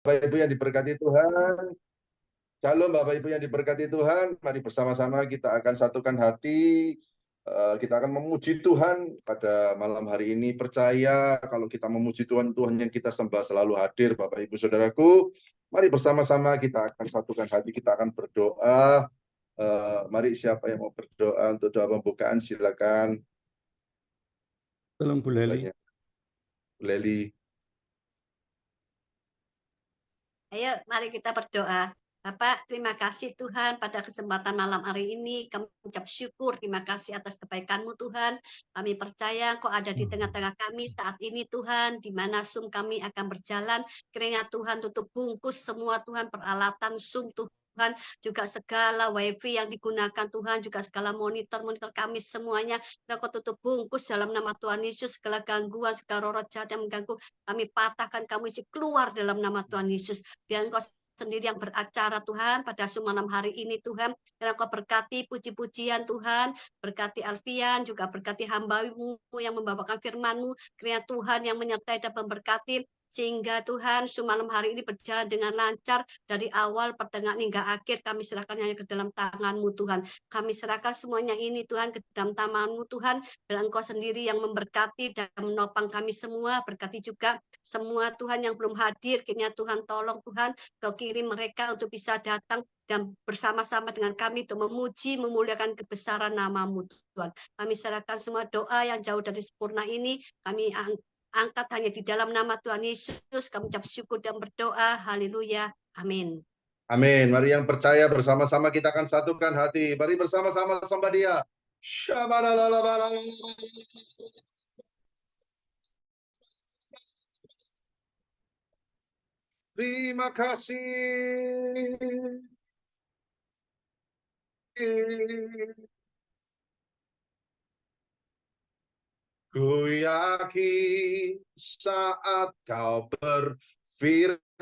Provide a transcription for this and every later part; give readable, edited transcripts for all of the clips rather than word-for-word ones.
Bapak Ibu yang diberkati Tuhan, Shalom Bapak Ibu yang diberkati Tuhan, mari bersama-sama kita akan satukan hati, kita akan memuji Tuhan pada malam hari ini. Percaya kalau kita memuji Tuhan, Tuhan yang kita sembah selalu hadir. Bapak Ibu Saudaraku, mari bersama-sama kita akan satukan hati, kita akan berdoa. Mari siapa yang mau berdoa untuk doa pembukaan, silakan. Tolong Bu Leli. Bu Leli. Ayo, mari kita berdoa. Bapak, terima kasih Tuhan pada kesempatan malam hari ini. Kami ucap syukur, terima kasih atas kebaikan-Mu Tuhan. Kami percaya Engkau ada di tengah-tengah kami saat ini Tuhan, di mana Zoom kami akan berjalan. Kiranya Tuhan tutup bungkus semua Tuhan peralatan Zoom Tuhan, juga segala wifi yang digunakan Tuhan, juga segala monitor kami semuanya. Engkau tutup bungkus dalam nama Tuhan Yesus, segala gangguan, segala roh jahat yang mengganggu. Kami patahkan, kami isi keluar dalam nama Tuhan Yesus. Biar Engkau sendiri yang beracara Tuhan pada malam hari ini Tuhan. Dan Engkau berkati puji-pujian Tuhan, berkati Alfian, juga berkati hamba-Mu yang membawakan firman-Mu. Kiranya Tuhan yang menyertai dan memberkati, sehingga Tuhan malam hari ini berjalan dengan lancar dari awal, pertengahan hingga akhir. Kami serahkan hanya ke dalam tangan-Mu Tuhan. Kami serahkan semuanya ini Tuhan ke dalam tangan-Mu Tuhan, dan Engkau sendiri yang memberkati dan menopang kami semua. Berkati juga semua Tuhan yang belum hadir, kiranya Tuhan tolong Tuhan, Kau kirim mereka untuk bisa datang dan bersama-sama dengan kami untuk memuji, memuliakan kebesaran nama-Mu Tuhan. Kami serahkan semua doa yang jauh dari sempurna ini, kami angkat hanya di dalam nama Tuhan Yesus. Kami ucap syukur dan berdoa. Haleluya. Amin. Amin. Mari yang percaya bersama-sama kita akan satukan hati. Mari bersama-sama sembah Dia. Terima kasih. Ku yakin saat Kau berfirman,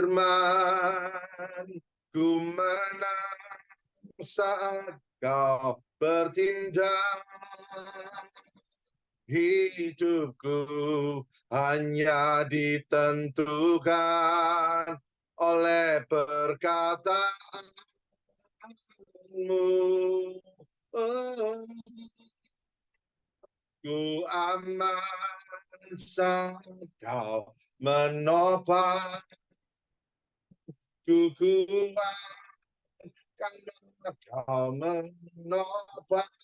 ku menang saat Kau bertindak. Hidupku hanya ditentukan oleh perkataan-Mu. Ku aman saat Kau menopang. Ku kuat karena Kau menopang.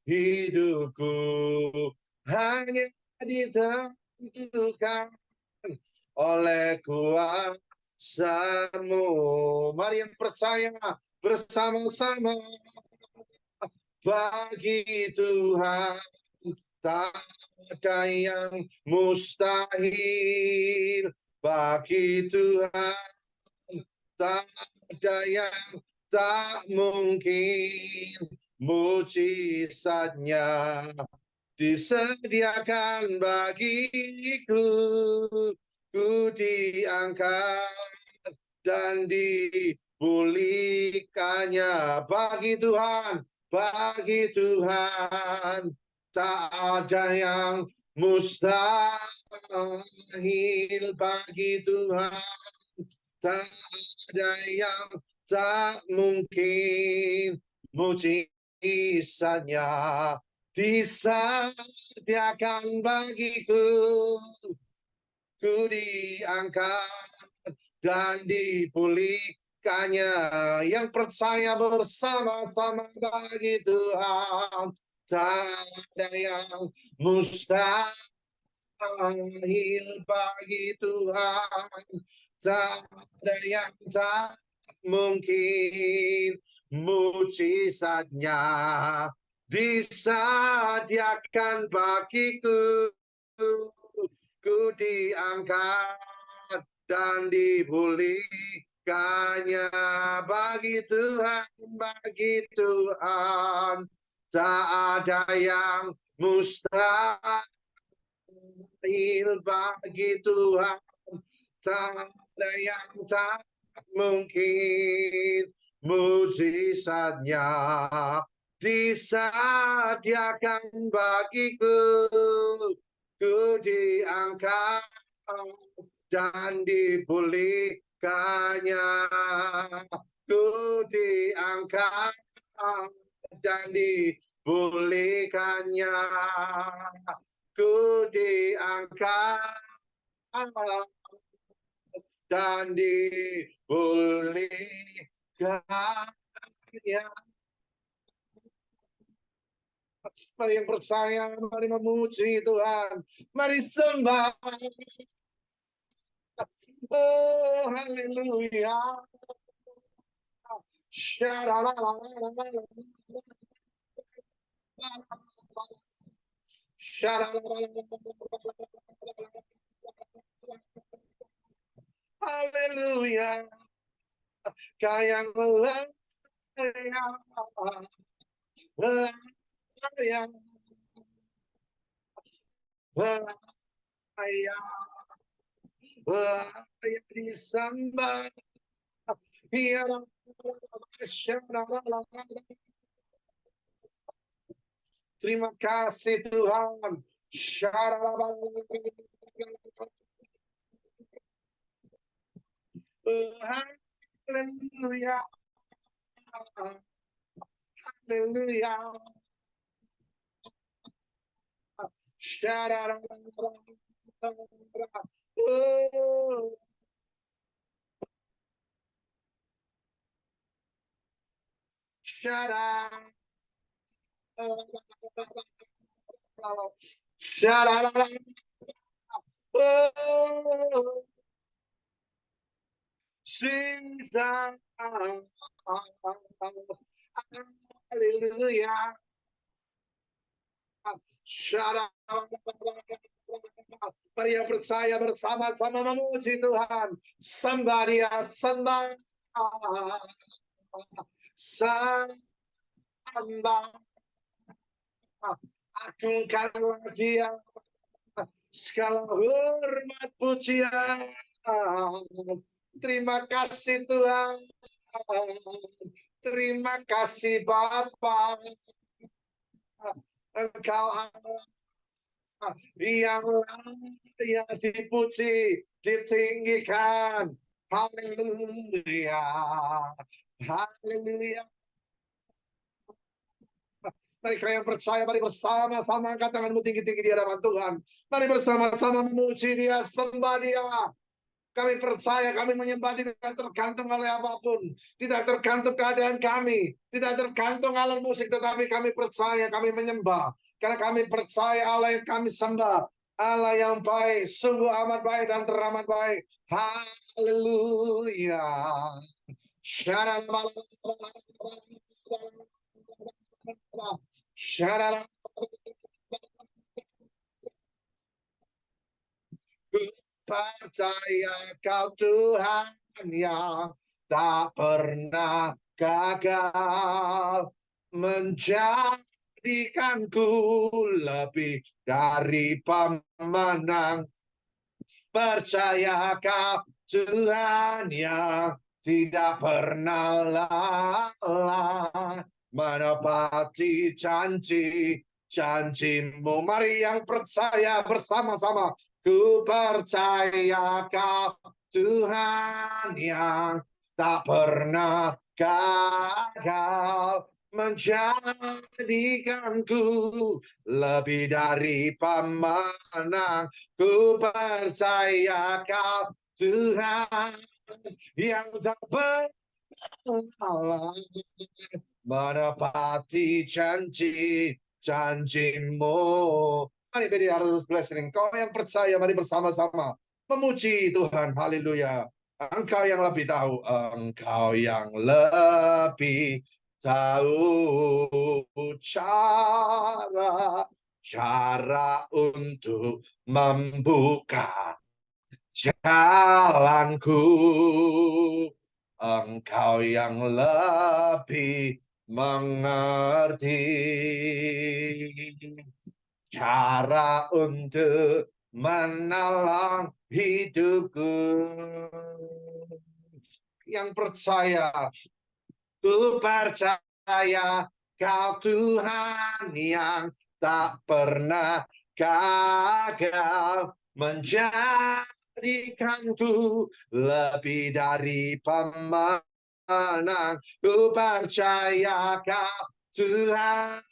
Hidupku hanya ditentukan oleh kuasa-Mu. Mari yang percaya bersama-sama. Bagi Tuhan tak ada yang mustahil. Bagi Tuhan tak ada yang tak mungkin. Mujizatnya disediakan bagiku. Ku diangkat dan dipulihkannya. Bagi Tuhan tak ada yang mustahil. Bagi Tuhan tak ada yang tak mungkin. Mujizatnya disediakan bagiku. Ku diangkat dan dipulihkannya. Yang percaya bersama-sama. Bagi Tuhan tak ada yang mustahil. Bagi Tuhan tak ada yang tak mungkin. Mujizatnya disediakan bagiku. Ku diangkat dan dipulihkannya. Bagi Tuhan tak ada yang mustahil. Bagi Tuhan tak ada yang tak mungkin. Mujizatnya disediakan bagiku. Ku diangkat dan dipulihkannya. Ku diangkat dan dipulihkannya. Ku diangkat dan dipulihkannya. Mari yang percaya, mari memuji Tuhan, mari sembah. Oh, haleluya. Haleluya. Kaya disembah. Terima kasih Tuhan. Haleluya. Haleluya. Oh. Shut up. Shut up. Oh. Jesus. Hallelujah. Shut up. Mari yang percaya bersama-sama memuji Tuhan. Somebody sembah. Sembah. Agungkanlah Dia. Segala hormat pujian. Terima kasih Tuhan. Terima kasih Bapa. Engkau yang dipuji, ditinggikan. Haleluya. Haleluya. Mari kalian percaya, mari bersama-sama angkat tanganmu tinggi-tinggi di hadapan Tuhan. Mari bersama-sama memuji Dia, sembah Dia. Kami percaya, kami menyembah tidak tergantung oleh apapun. Tidak tergantung keadaan kami. Tidak tergantung alat musik, tetapi kami percaya, kami menyembah. Karena kami percaya Allah yang kami sembah. Allah yang baik, sungguh amat baik dan teramat baik. Haleluya. Percaya Kau Tuhan yang tak pernah gagal, menjadikanku lebih dari pemenang. Percaya Kau Tuhan yang tidak pernah lalai, menepati janji-janjimu. Mari yang percaya bersama-sama. Ku percaya Kau Tuhan yang tak pernah gagal, menjadikanku lebih dari pemenang. Ku percaya Kau Tuhan yang tak pernah menepati janji-janjimu. Mari beri harus blessing. Kau yang percaya, mari bersama-sama memuji Tuhan. Haleluya. Engkau yang lebih tahu. Engkau yang lebih tahu cara untuk membuka jalanku. Engkau yang lebih mengerti cara untuk menolong hidupku. Yang percaya, ku percaya Kau Tuhan yang tak pernah gagal, menjadikanku jadikanku lebih dari pemenang. Ku percaya Kau Tuhan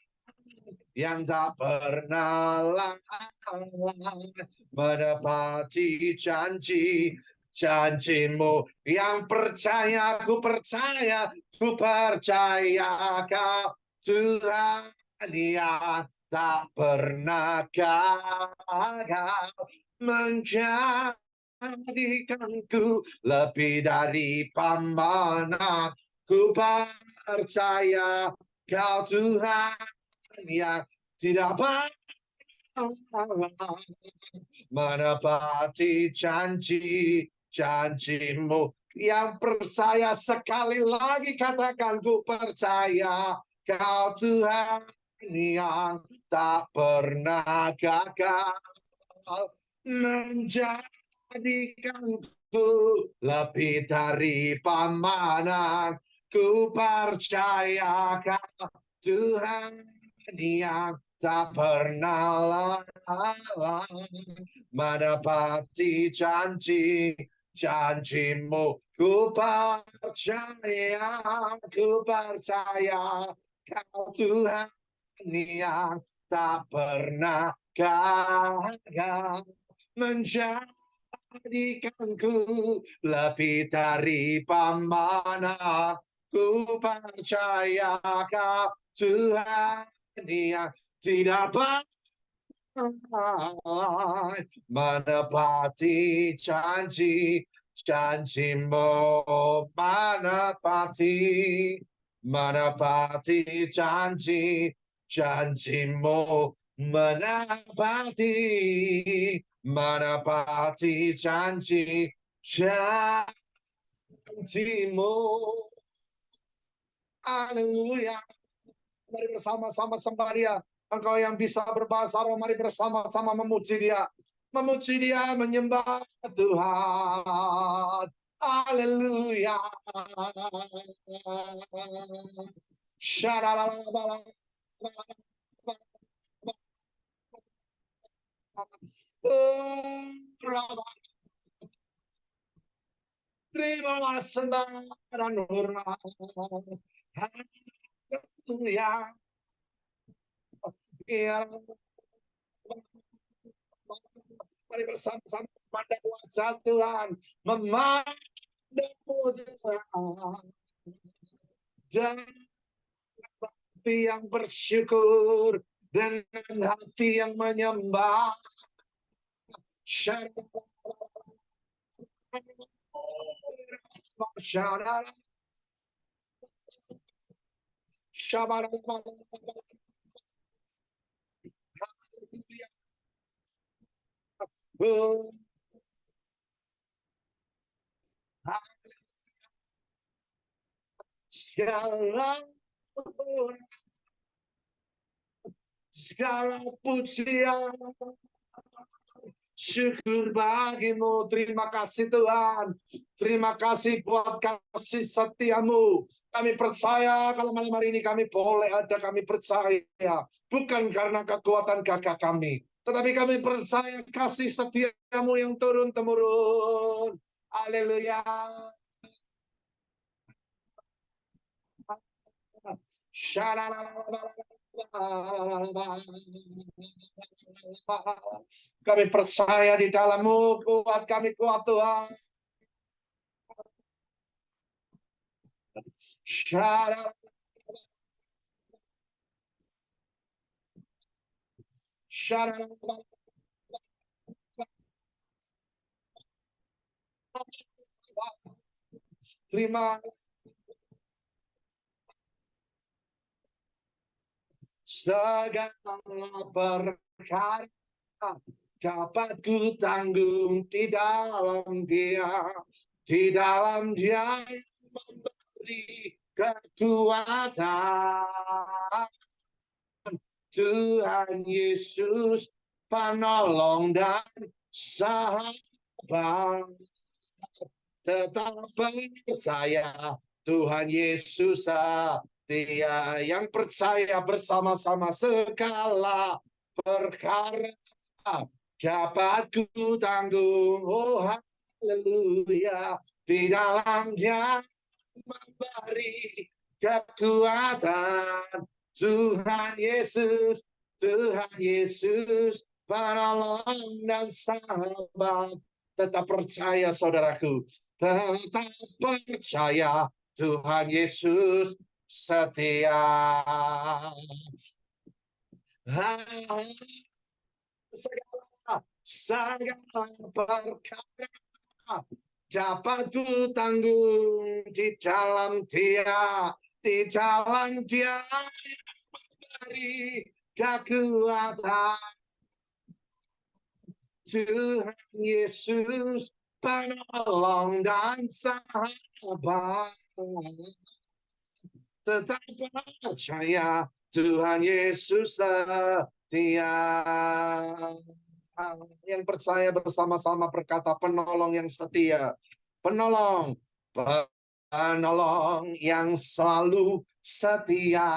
yang tak pernah lalai menepati janji-janji-Mu. Yang percaya, ku percaya Kau Tuhan yang tak pernah gagal menjadikanku lebih dari pemenang. Ku percaya Kau Tuhan yang tidak pernah menepati janji-janji-Mu. Yang percaya sekali lagi katakan, ku percaya Kau Tuhan yang tak pernah gagal menjadikanku lebih dari pemenang. Ku percaya Kau Tuhan yang tak pernah lalai menepati janji-janji-Mu. Ku percaya Kau Tuhan yang tak pernah gagal menjadikanku lebih dari pemenang. Ku percaya Kau Tuhan yang tidak pernah menepati janji-janji-Mu, menepati janji-janji-Mu, menepati janji-janji-Mu. Haleluya. Mari bersama-sama sembah Dia. Engkau yang bisa berbahasa roh, mari bersama-sama memuji Dia. Memuji Dia, menyembah Tuhan. Haleluya. Terimalah sembah dan hormat. Haleluya. Mari bersama-sama memandang wajah Tuhan, memandang Tuhan, dan hati yang bersyukur dengan hati yang menyembah. Segala pujian, syukur bagimu. Terima kasih Tuhan. Terima kasih buat kasih setia-Mu. Kami percaya kalau malam hari ini kami boleh ada, kami percaya. Bukan karena kekuatan gagah kami, tetapi kami percaya kasih setia-Mu yang turun-temurun. Haleluya. Kami percaya di dalam-Mu, kuat kami, kuat Tuhan. Terima segala perkara dapat ku tanggung di dalam Dia yang memberi kekuatan. Tuhan Yesus penolong dan sahabat. Tetap percaya Tuhan Yesus Dia yang percaya bersama-sama segala perkara dapat ku tanggung. Oh haleluya, di dalam Dia memberi kekuatan. Tuhan Yesus, penolong dan sahabat. Tetap percaya saudaraku, tetap percaya Tuhan Yesus setia. Segala perkara dapat ku tanggung di dalam Dia, di dalam Dia memberi kekuatan. Tuhan Yesus penolong dan sahabat. Tetap percaya Tuhan Yesus setia. Yang percaya bersama-sama berkata, penolong yang setia. Penolong yang selalu setia,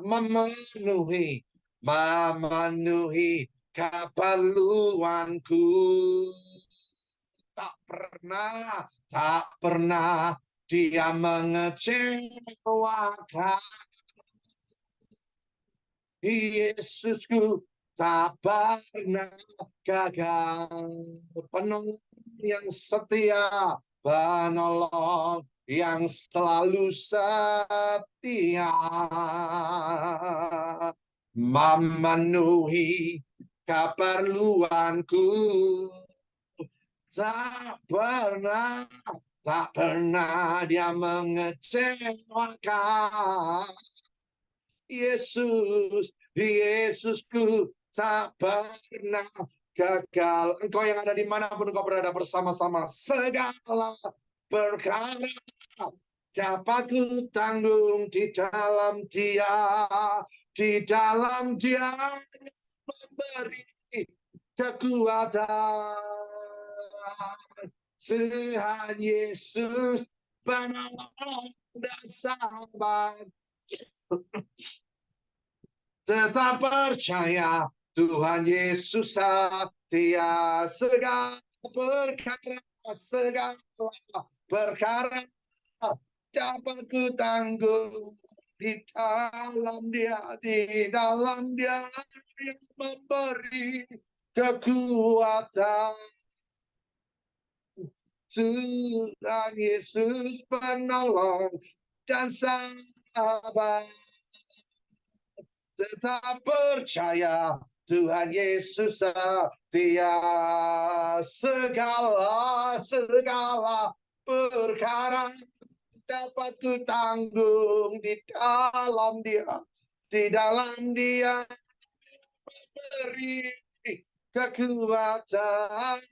memenuhi keperluanku. Tak pernah Dia mengecewakan. Yesusku tak pernah gagal. Penolong yang setia, penolong yang selalu setia, memenuhi keperluanku. Tak pernah Dia mengecewakan. Yesusku tak pernah gagal. Engkau yang ada dimanapun engkau berada, bersama-sama segala perkara dapat ku tanggung di dalam Dia, di dalam Dia memberi kekuatan. Tuhan Yesus penolong dan sahabat. Tetap percaya Tuhan Yesus setia. Segala perkara dapat ku tanggung di dalam Dia, di dalam Dia yang memberi kekuatan. Tuhan Yesus penolong dan sahabat. Tetap percaya Tuhan Yesus setia. Segala perkara dapat ku tanggung di dalam Dia, di dalam Dia memberi kekuatan.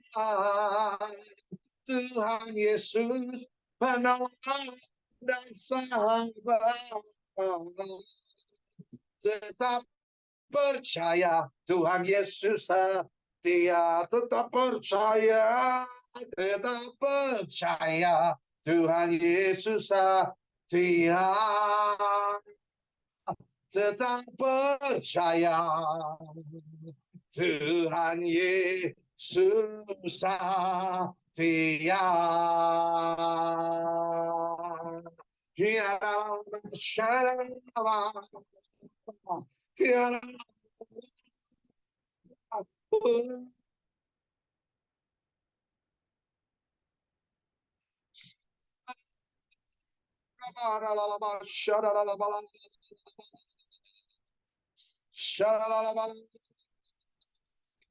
Tuhan Yesus penolong dan sahabat. Tetap percaya Tuhan Yesus setia. Tetap percaya Tuhan Yesus setia. Tetap percaya Tuhan Yesus setia.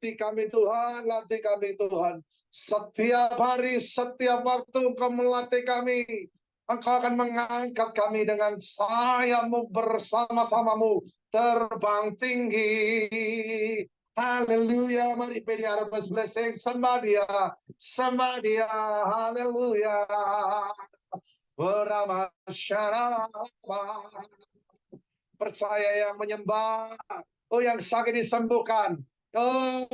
Kami Tuhan, latih kami Tuhan. Setiap hari, setiap waktu Engkau melatih kami. Engkau akan mengangkat kami dengan sayap-Mu, bersama-samamu terbang tinggi. Haleluya. Mari beri harvest blessing. Sembah Dia. Haleluya. Percaya yang menyembah. Oh, yang sakit disembuhkan. Oh,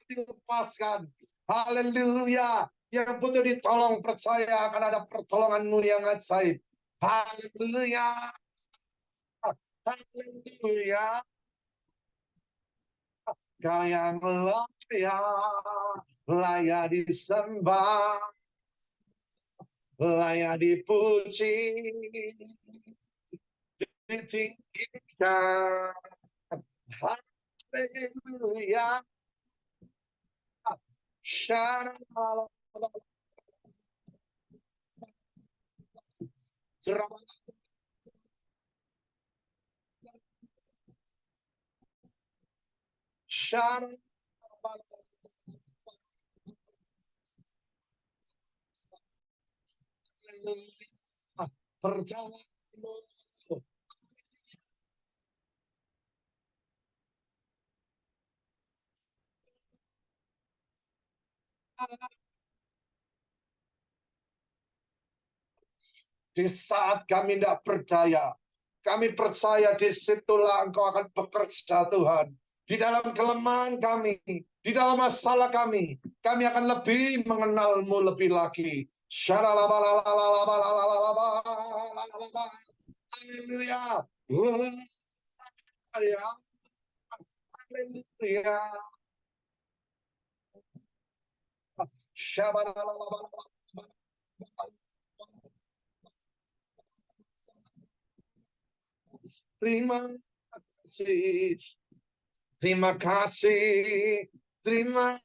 dilepaskan. Haleluya. Yang butuh ditolong, percaya akan ada pertolongan-Mu yang ajaib. Haleluya. Haleluya. Kau yang layak disembah, layak dipuji, ditinggikan. Haleluya. Perjalanan di saat kami tidak percaya, kami percaya disitulah Engkau akan bekerja, Tuhan. Di dalam kelemahan kami, di dalam masalah kami akan lebih mengenal-Mu lebih lagi. Haleluya. Terima kasih. Terima kasih. Terima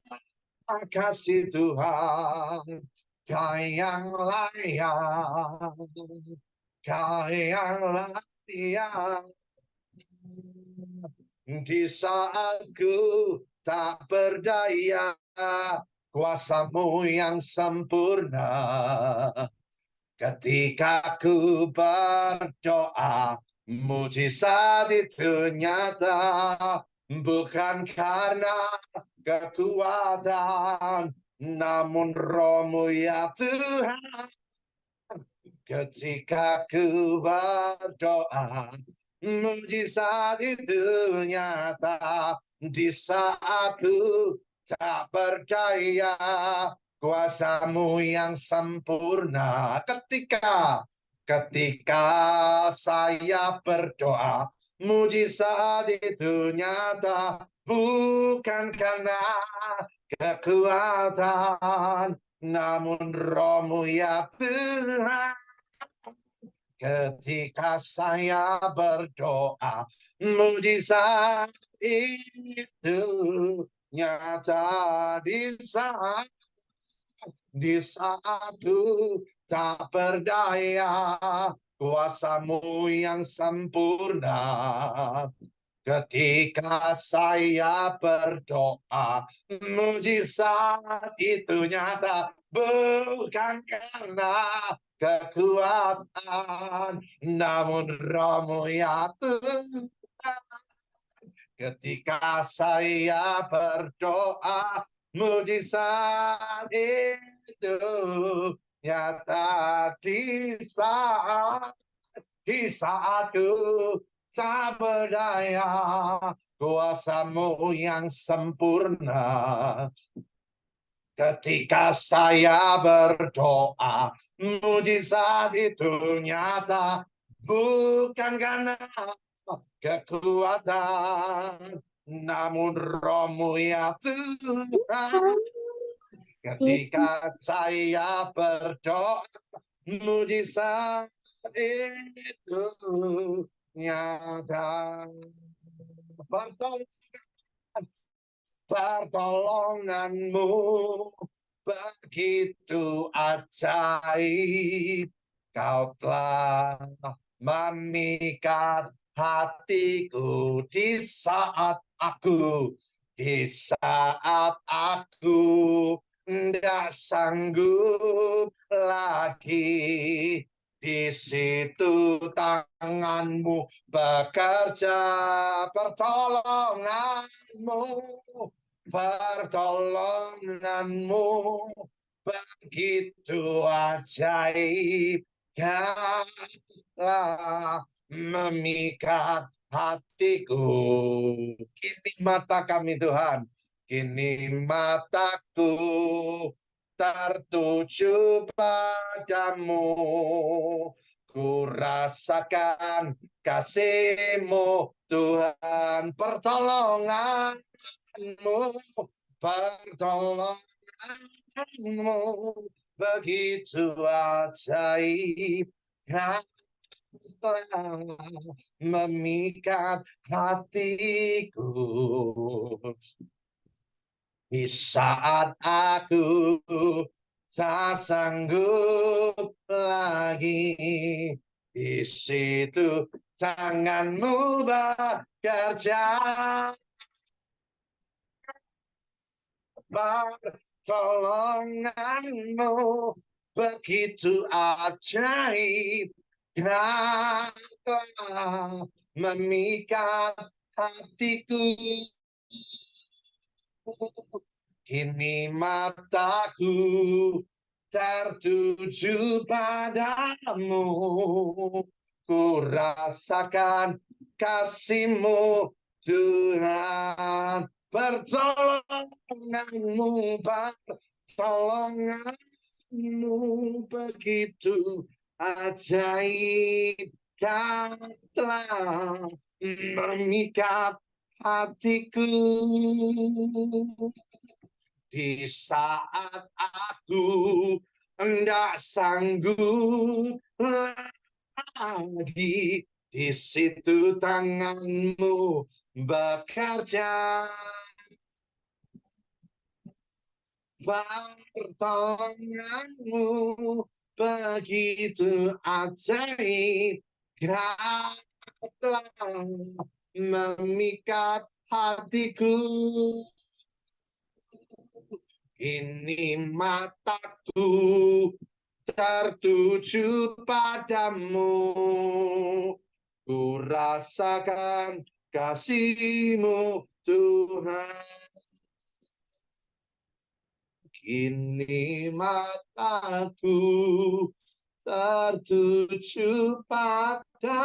kasih Tuhan. Kau yang layak. Kau yang layak. Di saat ku tak berdaya, kuasa-Mu yang sempurna. Ketika ku berdoa, mujizat itu nyata, bukan karena kekuatan, namun Roh-Mu ya Tuhan. Ketika ku berdoa, mujizat itu nyata. Di saat ku tak berdaya, kuasa-Mu yang sempurna. Ketika saya berdoa, mujizat itu nyata, bukan karena kekuatan, namun Roh-Mu ya Tuhan. Ketika saya berdoa, mujizat itu nyata. Di saat ku tak berdaya, kuasa-Mu yang sempurna. Ketika saya berdoa, mujizat itu nyata, bukan karena kekuatan, namun Roh-Mu ya Tuhan. Ketika saya berdoa, mujizat itu nyata. Di saatku tak berdaya, kuasa-Mu yang sempurna. Ketika saya berdoa, mujizat itu nyata, bukan karena kekuatan, namun Roh-Mu ya Tuhan. Ketika saya berdoa, mujizat itu nyata. Pertolongan-Mu begitu ajaib. Kau telah memikat hatiku di saat aku tidak sanggup lagi. Di situ tangan-Mu bekerja, pertolongan-Mu begitu ajaib. Kau memikat hatiku. Kini mata kami Tuhan, kini mataku tertuju padamu. Ku rasakan kasih-Mu Tuhan, pertolongan-Mu begitu ajaib, telah memikat hatiku. Di saat aku tak sanggup lagi, di situ tangan-Mu bekerja. Pertolongan-Mu begitu ajaib, telah memikat hatiku. Kini mataku tertuju padamu, ku rasakan kasih-Mu Tuhan, pertolongan-Mu begitu ajaib, telah memikat hatiku. Di saat aku hendak sanggup lagi, di situ tangan-Mu bekerja. Pertolongan-Mu begitu ajaib, telah memikat hatiku. Ini mataku tertuju padamu, ku rasakan kasih-Mu Tuhan. Kini mataku tertuju padamu,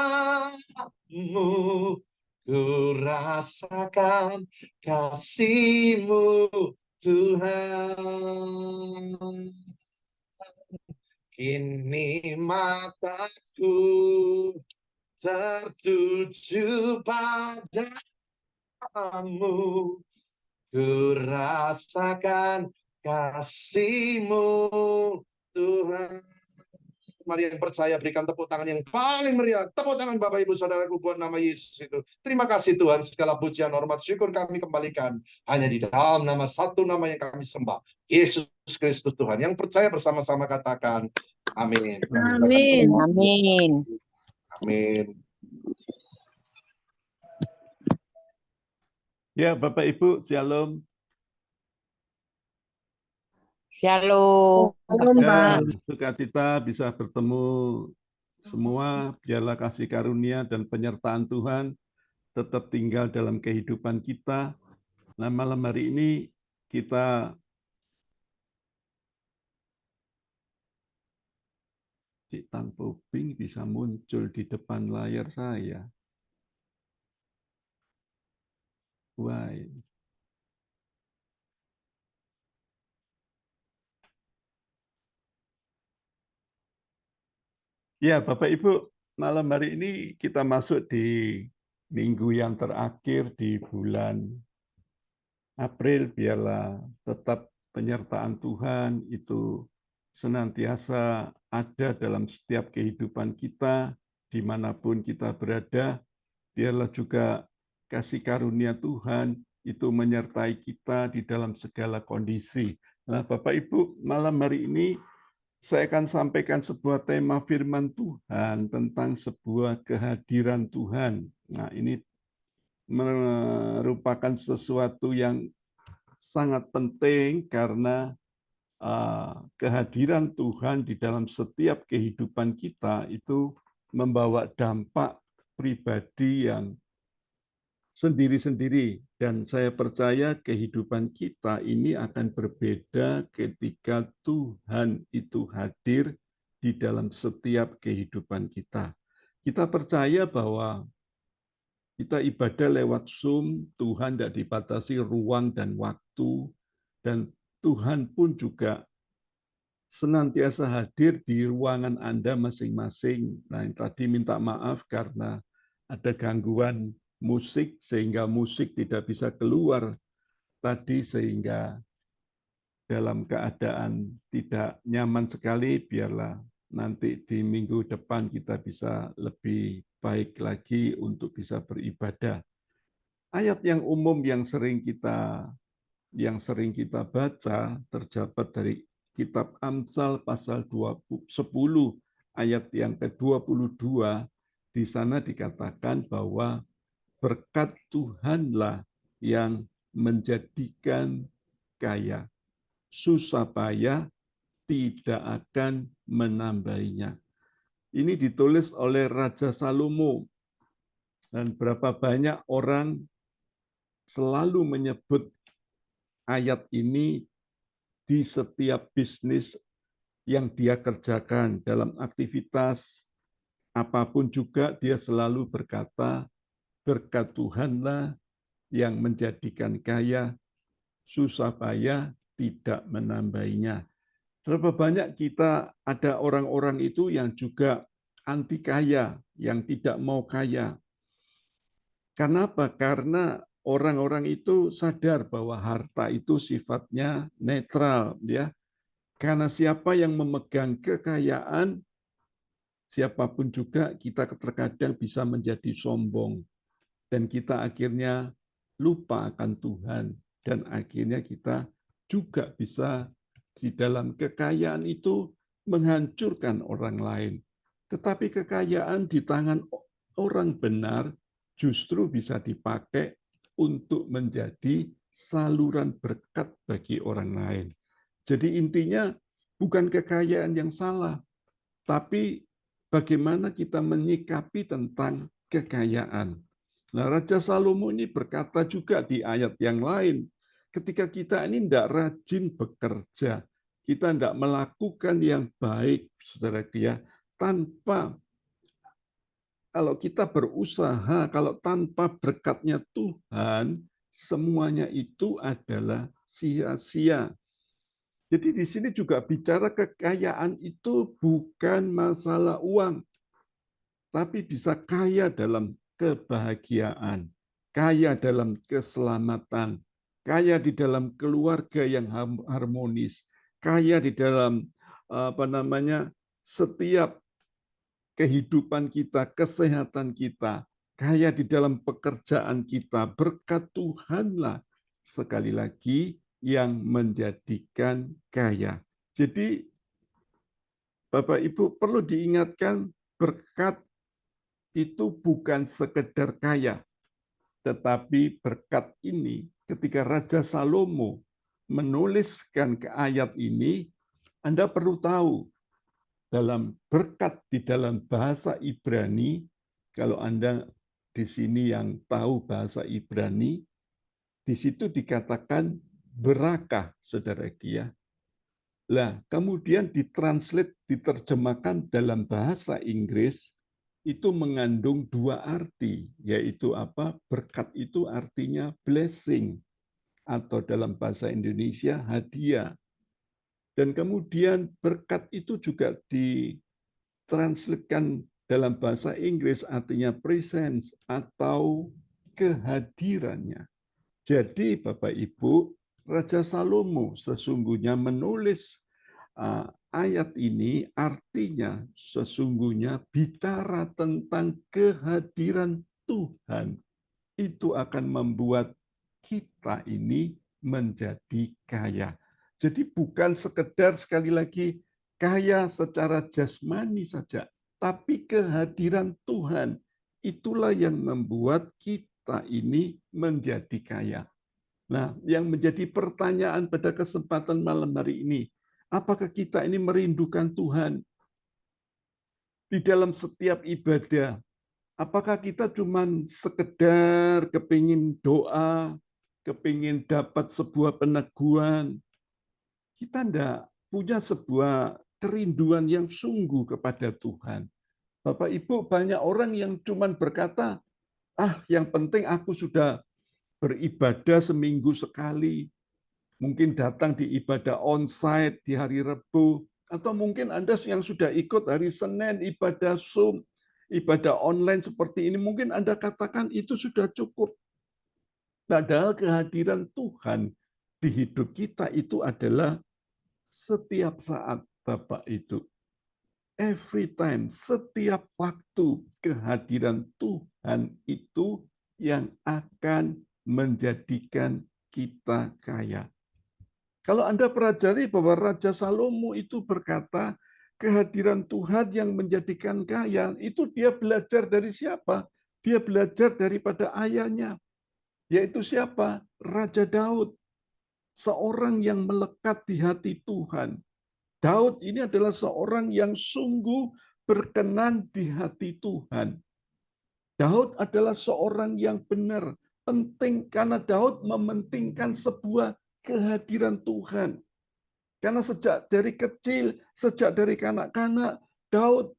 ku rasakan kasih-Mu Tuhan. Kini mataku tertuju padamu, ku rasakan kasih-Mu Tuhan. Mari yang percaya berikan tepuk tangan yang paling meriah. Tepuk tangan Bapak Ibu Saudaraku buat nama Yesus itu. Terima kasih Tuhan, segala pujian, hormat, syukur kami kembalikan hanya di dalam nama satu nama yang kami sembah, Yesus Kristus Tuhan. Yang percaya bersama-sama katakan amin. Amin. Amin. Amin. Ya, Bapak Ibu, Shalom. Shalom. Ya, sukacita bisa bertemu semua. Biarlah kasih karunia dan penyertaan Tuhan tetap tinggal dalam kehidupan kita. Nah, malam hari ini kita Tan Pobing bisa muncul di depan layar saya. Wah. Ya, Bapak Ibu, malam hari ini kita masuk di minggu yang terakhir di bulan April. Biarlah tetap penyertaan Tuhan itu senantiasa ada dalam setiap kehidupan kita, dimanapun kita berada. Biarlah juga kasih karunia Tuhan itu menyertai kita di dalam segala kondisi. Nah, Bapak Ibu, malam hari ini saya akan sampaikan sebuah tema firman Tuhan tentang sebuah kehadiran Tuhan. Nah, ini merupakan sesuatu yang sangat penting karena kehadiran Tuhan di dalam setiap kehidupan kita itu membawa dampak pribadi yang sendiri-sendiri, dan saya percaya kehidupan kita ini akan berbeda ketika Tuhan itu hadir di dalam setiap kehidupan kita. Kita percaya bahwa kita ibadah lewat Zoom, Tuhan tidak dibatasi ruang dan waktu, dan Tuhan pun juga senantiasa hadir di ruangan Anda masing-masing. Nah, yang tadi minta maaf karena ada gangguan musik, sehingga musik tidak bisa keluar tadi, sehingga dalam keadaan tidak nyaman sekali. Biarlah nanti di minggu depan kita bisa lebih baik lagi untuk bisa beribadah. Ayat yang umum yang sering kita baca terdapat dari kitab Amsal pasal 10 ayat yang ke-22. Di sana dikatakan bahwa berkat Tuhanlah yang menjadikan kaya, susah payah tidak akan menambahinya. Ini ditulis oleh Raja Salomo, dan berapa banyak orang selalu menyebut ayat ini di setiap bisnis yang dia kerjakan, dalam aktivitas apapun juga dia selalu berkata, berkat Tuhanlah yang menjadikan kaya, susah payah tidak menambahinya. Berapa banyak kita ada orang-orang itu yang juga anti kaya, yang tidak mau kaya. Kenapa? Karena orang-orang itu sadar bahwa harta itu sifatnya netral, ya. Karena siapa yang memegang kekayaan, siapapun juga kita terkadang bisa menjadi sombong, dan kita akhirnya lupa akan Tuhan, dan akhirnya kita juga bisa di dalam kekayaan itu menghancurkan orang lain. Tetapi kekayaan di tangan orang benar justru bisa dipakai untuk menjadi saluran berkat bagi orang lain. Jadi intinya bukan kekayaan yang salah, tapi bagaimana kita menyikapi tentang kekayaan. Nah, Raja Salomo ini berkata juga di ayat yang lain, ketika kita ini tidak rajin bekerja, kita tidak melakukan yang baik, saudara dia, kalau kita berusaha, kalau tanpa berkatnya Tuhan, semuanya itu adalah sia-sia. Jadi di sini juga bicara kekayaan itu bukan masalah uang, tapi bisa kaya dalam kebahagiaan, kaya dalam keselamatan, kaya di dalam keluarga yang harmonis, kaya di dalam setiap kehidupan kita, kesehatan kita, kaya di dalam pekerjaan kita. Berkat Tuhanlah sekali lagi yang menjadikan kaya. Jadi Bapak Ibu perlu diingatkan, berkat itu bukan sekedar kaya, tetapi berkat ini ketika Raja Salomo menuliskan ke ayat ini, Anda perlu tahu dalam berkat di dalam bahasa Ibrani, kalau Anda di sini yang tahu bahasa Ibrani, di situ dikatakan berakah, saudara dia. Lah, kemudian ditranslate, diterjemahkan dalam bahasa Inggris, itu mengandung dua arti, yaitu apa? Berkat itu artinya blessing, atau dalam bahasa Indonesia hadiah. Dan kemudian berkat itu juga ditranslatekan dalam bahasa Inggris artinya presence atau kehadirannya. Jadi Bapak Ibu, Raja Salomo sesungguhnya menulis ayat ini artinya sesungguhnya bicara tentang kehadiran Tuhan. Itu akan membuat kita ini menjadi kaya. Jadi bukan sekedar sekali lagi kaya secara jasmani saja, tapi kehadiran Tuhan itulah yang membuat kita ini menjadi kaya. Nah, yang menjadi pertanyaan pada kesempatan malam hari ini, apakah kita ini merindukan Tuhan di dalam setiap ibadah? Apakah kita cuma sekedar kepingin doa, kepingin dapat sebuah peneguhan? Kita tidak punya sebuah kerinduan yang sungguh kepada Tuhan. Bapak Ibu, banyak orang yang cuma berkata, yang penting aku sudah beribadah seminggu sekali. Mungkin datang di ibadah onsite di hari Rebu, Atau mungkin Anda yang sudah ikut hari Senin, ibadah Zoom, ibadah online seperti ini, mungkin Anda katakan itu sudah cukup. Padahal kehadiran Tuhan di hidup kita itu adalah setiap saat, Bapak Ibu. Every time, setiap waktu kehadiran Tuhan itu yang akan menjadikan kita kaya. Kalau Anda pelajari bahwa Raja Salomo itu berkata, kehadiran Tuhan yang menjadikan kaya, itu dia belajar dari siapa? Dia belajar daripada ayahnya. Yaitu siapa? Raja Daud. Seorang yang melekat di hati Tuhan. Daud ini adalah seorang yang sungguh berkenan di hati Tuhan. Daud adalah seorang yang benar. Penting karena Daud mementingkan sebuah kehadiran Tuhan. Karena sejak dari kecil, sejak dari kanak-kanak, Daud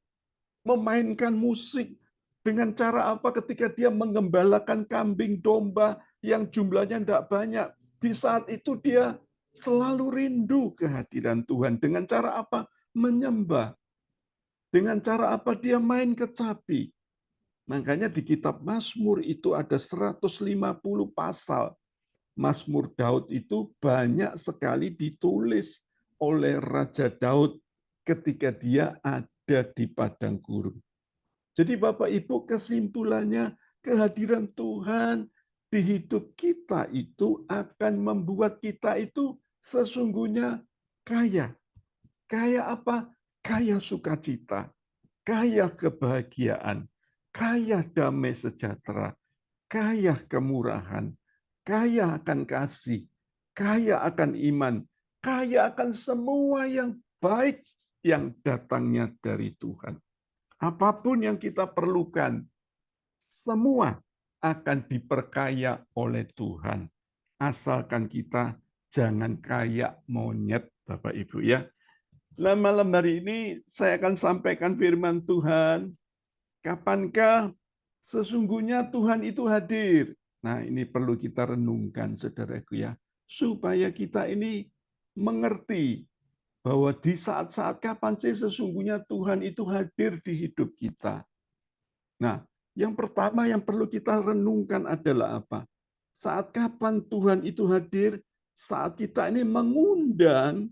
memainkan musik dengan cara apa ketika dia mengembalakan kambing domba yang jumlahnya tidak banyak. Di saat itu dia selalu rindu kehadiran Tuhan. Dengan cara apa? Menyembah. Dengan cara apa? Dia main kecapi. Makanya di kitab Mazmur itu ada 150 pasal. Mazmur Daud itu banyak sekali ditulis oleh Raja Daud ketika dia ada di padang gurun. Jadi Bapak Ibu, kesimpulannya kehadiran Tuhan di hidup kita itu akan membuat kita itu sesungguhnya kaya. Kaya apa? Kaya sukacita, kaya kebahagiaan, kaya damai sejahtera, kaya kemurahan, kaya akan kasih, kaya akan iman, kaya akan semua yang baik yang datangnya dari Tuhan. Apapun yang kita perlukan, semua akan diperkaya oleh Tuhan. Asalkan kita jangan kayak monyet, Bapak Ibu ya. Nah, malam hari ini saya akan sampaikan firman Tuhan. Kapankah sesungguhnya Tuhan itu hadir? Nah, ini perlu kita renungkan, saudaraku ya. Supaya kita ini mengerti bahwa di saat-saat kapan sih sesungguhnya Tuhan itu hadir di hidup kita. Nah, yang pertama yang perlu kita renungkan adalah apa? Saat kapan Tuhan itu hadir? Saat kita ini mengundang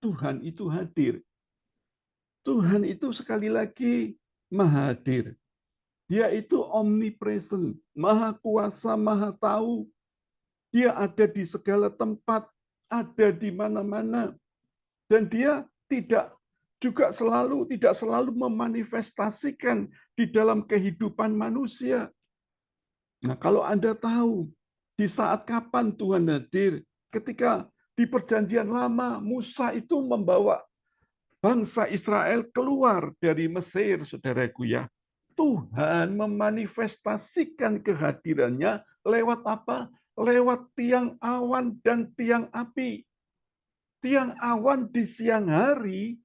Tuhan itu hadir. Tuhan itu sekali lagi maha hadir. Dia itu omnipresent, maha kuasa, maha tahu. Dia ada di segala tempat, ada di mana-mana. Dan dia tidak selalu memanifestasikan di dalam kehidupan manusia. Nah, kalau Anda tahu di saat kapan Tuhan hadir, ketika di perjanjian lama Musa itu membawa bangsa Israel keluar dari Mesir, saudaraku ya. Tuhan memanifestasikan kehadirannya lewat apa? Lewat tiang awan dan tiang api. Tiang awan di siang hari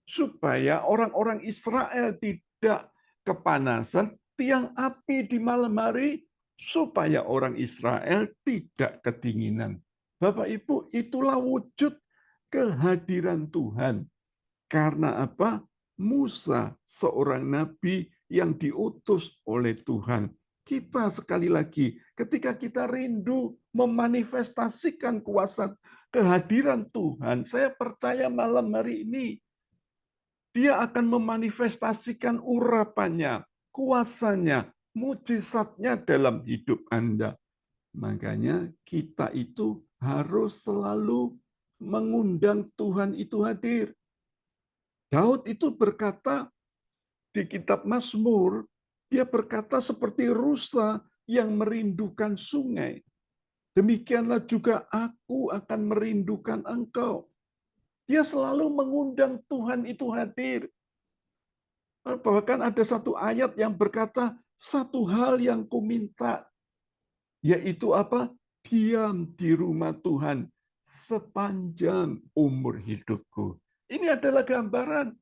supaya orang-orang Israel tidak kepanasan, tiang api di malam hari supaya orang Israel tidak kedinginan. Bapak Ibu, itulah wujud kehadiran Tuhan. Karena apa? Musa seorang nabi yang diutus oleh Tuhan. Kita sekali lagi, ketika kita rindu memanifestasikan kuasa kehadiran Tuhan, saya percaya malam hari ini, dia akan memanifestasikan urapannya, kuasanya, mujizatnya dalam hidup Anda. Makanya kita itu harus selalu mengundang Tuhan itu hadir. Daud itu berkata di kitab Mazmur, dia berkata seperti rusa yang merindukan sungai. Demikianlah juga aku akan merindukan engkau. Dia selalu mengundang Tuhan itu hadir. Bahkan ada satu ayat yang berkata, satu hal yang kuminta, yaitu apa? Diam di rumah Tuhan sepanjang umur hidupku. Ini adalah gambaran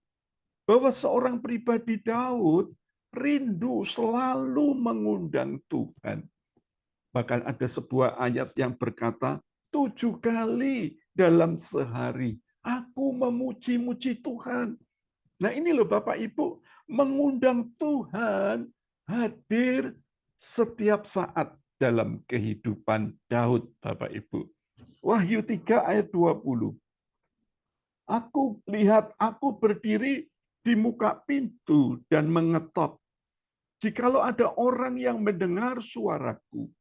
bahwa seorang pribadi Daud rindu selalu mengundang Tuhan. Bahkan ada sebuah ayat yang berkata, 7 kali dalam sehari aku memuji-muji Tuhan. Nah ini loh Bapak Ibu, mengundang Tuhan hadir setiap saat dalam kehidupan Daud, Bapak Ibu. Wahyu 3 ayat 20. Aku berdiri di muka pintu dan mengetok. Jikalau ada orang yang mendengar suaraku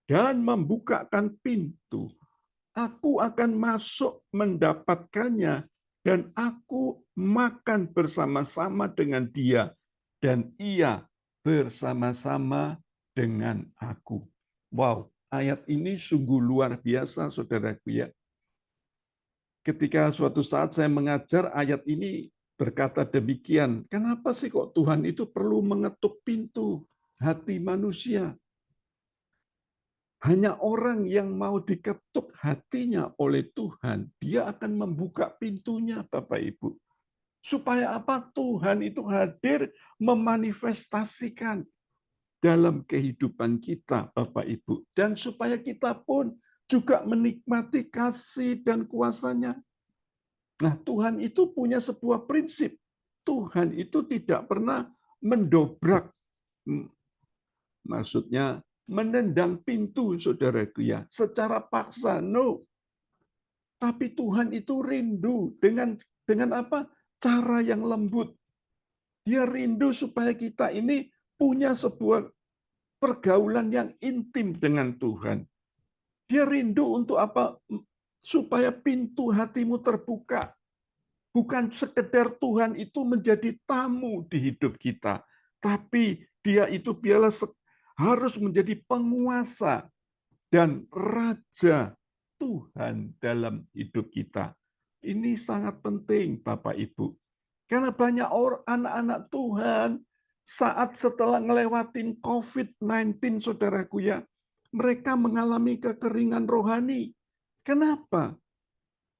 dan membukakan pintu, aku akan masuk mendapatkannya dan aku makan bersama-sama dengan dia dan ia bersama-sama dengan aku. Wow, ayat ini sungguh luar biasa, saudaraku ya. Ketika suatu saat saya mengajar ayat ini berkata demikian, kenapa sih kok Tuhan itu perlu mengetuk pintu hati manusia? Hanya orang yang mau diketuk hatinya oleh Tuhan, dia akan membuka pintunya, Bapak Ibu. Supaya apa? Tuhan itu hadir memanifestasikan dalam kehidupan kita, Bapak Ibu. Dan supaya kita pun juga menikmati kasih dan kuasa-Nya. Nah, Tuhan itu punya sebuah prinsip. Tuhan itu tidak pernah mendobrak, maksudnya menendang pintu, saudaraku ya, secara paksa. No. Tapi Tuhan itu rindu dengan apa? Cara yang lembut. Dia rindu supaya kita ini punya sebuah pergaulan yang intim dengan Tuhan. Dia rindu untuk apa? Supaya pintu hatimu terbuka. Bukan sekedar Tuhan itu menjadi tamu di hidup kita, tapi dia itu harus menjadi penguasa dan raja Tuhan dalam hidup kita. Ini sangat penting, Bapak Ibu. Karena banyak orang anak-anak Tuhan saat setelah ngelewatin COVID-19, saudaraku ya, mereka mengalami kekeringan rohani. Kenapa?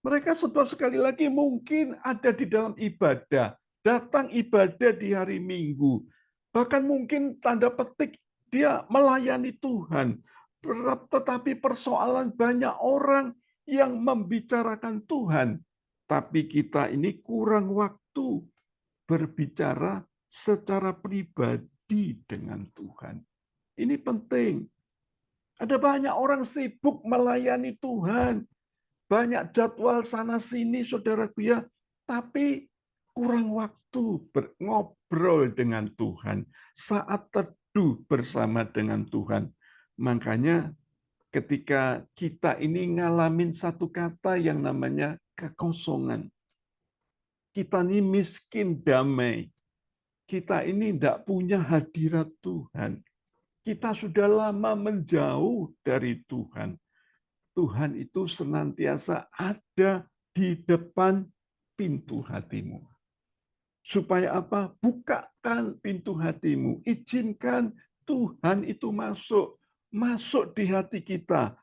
Mereka sebab sekali lagi mungkin ada di dalam ibadah, datang ibadah di hari Minggu. Bahkan mungkin tanda petik dia melayani Tuhan. Tetapi persoalan banyak orang yang membicarakan Tuhan. Tapi kita ini kurang waktu berbicara secara pribadi dengan Tuhan. Ini penting. Ada banyak orang sibuk melayani Tuhan. Banyak jadwal sana-sini, saudaraku ya. Tapi kurang waktu ngobrol dengan Tuhan. Saat teduh bersama dengan Tuhan. Makanya ketika kita ini ngalamin satu kata yang namanya kekosongan. Kita ini miskin damai. Kita ini tidak punya hadirat Tuhan. Kita sudah lama menjauh dari Tuhan. Tuhan itu senantiasa ada di depan pintu hatimu. Supaya apa? Bukakan pintu hatimu. Izinkan Tuhan itu masuk. Masuk di hati kita.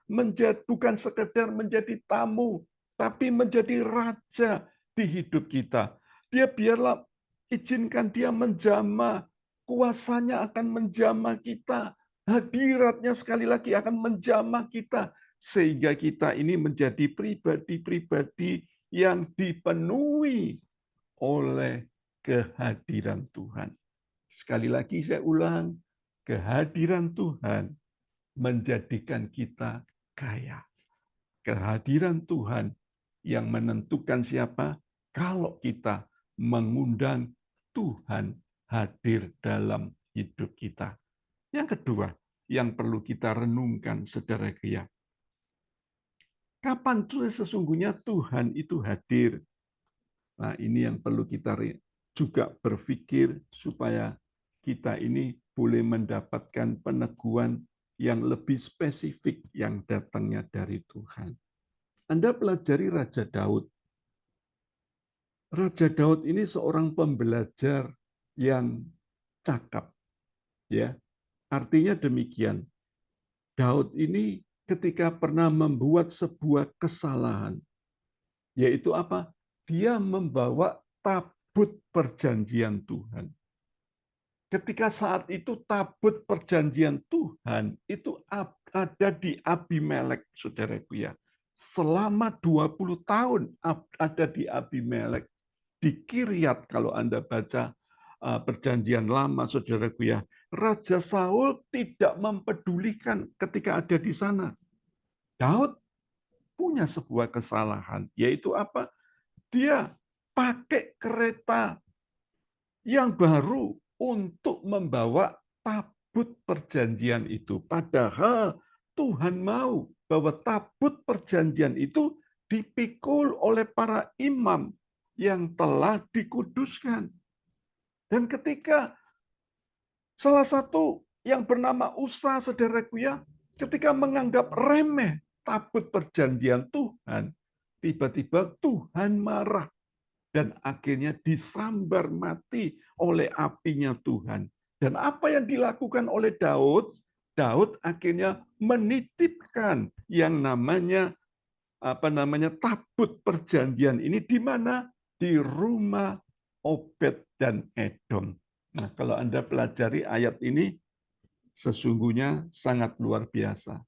Bukan sekedar menjadi tamu, tapi menjadi raja di hidup kita. Izinkan dia menjamah. Kuasanya akan menjamah kita. Hadiratnya sekali lagi akan menjamah kita. Sehingga kita ini menjadi pribadi-pribadi yang dipenuhi oleh kehadiran Tuhan. Sekali lagi saya ulang, kehadiran Tuhan menjadikan kita kaya. Kehadiran Tuhan yang menentukan siapa? Kalau kita mengundang Tuhan hadir dalam hidup kita. Yang kedua, yang perlu kita renungkan, saudara ya. Kapan sesungguhnya Tuhan itu hadir? Nah, ini yang perlu kita juga berpikir supaya kita ini boleh mendapatkan peneguhan yang lebih spesifik yang datangnya dari Tuhan. Anda pelajari Raja Daud. Raja Daud ini seorang pembelajar yang cakap. Ya, artinya demikian. Daud ini ketika pernah membuat sebuah kesalahan, yaitu apa? Dia membawa tabut perjanjian Tuhan. Ketika saat itu tabut perjanjian Tuhan itu ada di Abimelek, saudaraku ya. selama 20 tahun ada di Abimelek, di Kiryat. Kalau Anda baca perjanjian lama, saudaraku ya, Raja Saul tidak mempedulikan ketika ada di sana. Daud punya sebuah kesalahan, yaitu apa? Dia pakai kereta yang baru untuk membawa tabut perjanjian itu. Padahal Tuhan mau bahwa tabut perjanjian itu dipikul oleh para imam yang telah dikuduskan. Dan ketika salah satu yang bernama Usa, saudaraku ya, ketika menganggap remeh tabut perjanjian Tuhan, tiba-tiba Tuhan marah dan akhirnya disambar mati oleh apinya Tuhan. Dan apa yang dilakukan oleh Daud? Daud akhirnya menitipkan yang namanya tabut perjanjian ini di mana? Di rumah Obed dan Edom. Nah, kalau Anda pelajari ayat ini, sesungguhnya sangat luar biasa.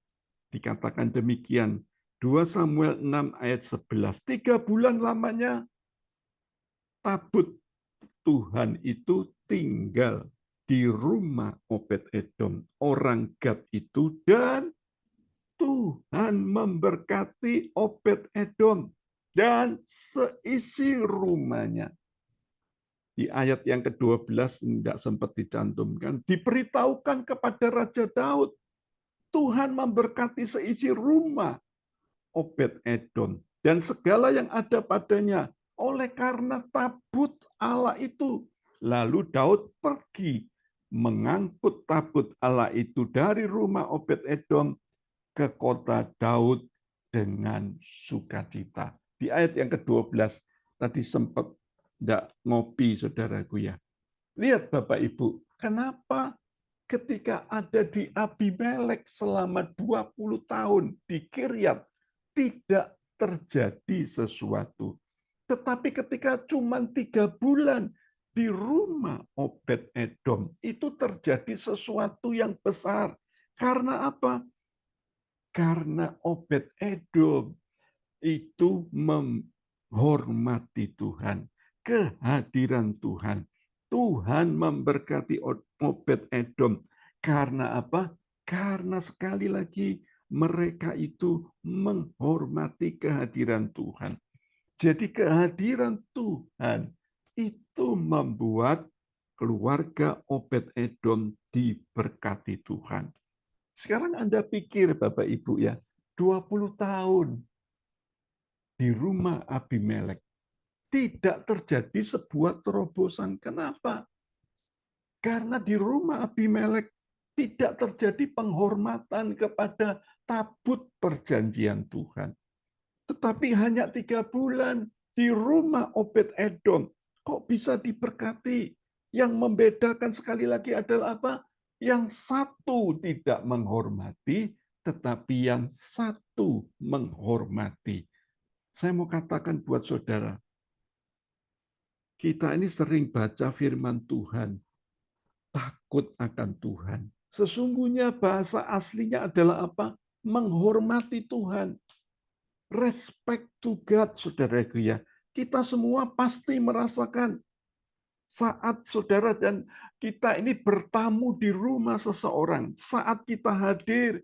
Dikatakan demikian, 2 Samuel 6 ayat 11. 3 bulan lamanya tabut Tuhan itu tinggal di rumah Obed Edom, orang Gad itu, dan Tuhan memberkati Obed Edom dan seisi rumahnya. Di ayat yang ke-12 tidak sempat dicantumkan, diberitahukan kepada Raja Daud, Tuhan memberkati seisi rumah Obed Edom dan segala yang ada padanya oleh karena tabut Allah itu. Lalu Daud pergi mengangkut tabut Allah itu dari rumah Obed Edom ke kota Daud dengan sukacita. Di ayat yang ke-12 tadi sempat tidak ngopi, saudaraku ya. Lihat Bapak Ibu, kenapa ketika ada di Abimelek selama 20 tahun di Kiryat tidak terjadi sesuatu. Tetapi ketika cuma 3 bulan di rumah Obed Edom, itu terjadi sesuatu yang besar. Karena apa? Karena Obed Edom itu menghormati Tuhan, kehadiran Tuhan. Tuhan memberkati Obed Edom. Karena apa? Karena sekali lagi mereka itu menghormati kehadiran Tuhan. Jadi kehadiran Tuhan itu membuat keluarga Obed Edom diberkati Tuhan. Sekarang Anda pikir Bapak Ibu ya, 20 tahun di rumah Abimelek tidak terjadi sebuah terobosan. Kenapa? Karena di rumah Abimelek tidak terjadi penghormatan kepada tabut perjanjian Tuhan. Tetapi hanya 3 bulan di rumah Obed Edom. Kok bisa diberkati? Yang membedakan sekali lagi adalah apa? Yang satu tidak menghormati, tetapi yang satu menghormati. Saya mau katakan buat saudara, kita ini sering baca firman Tuhan, takut akan Tuhan. Sesungguhnya bahasa aslinya adalah apa? Menghormati Tuhan. Respect to God, saudaraku ya. Kita semua pasti merasakan saat saudara dan kita ini bertamu di rumah seseorang, saat kita hadir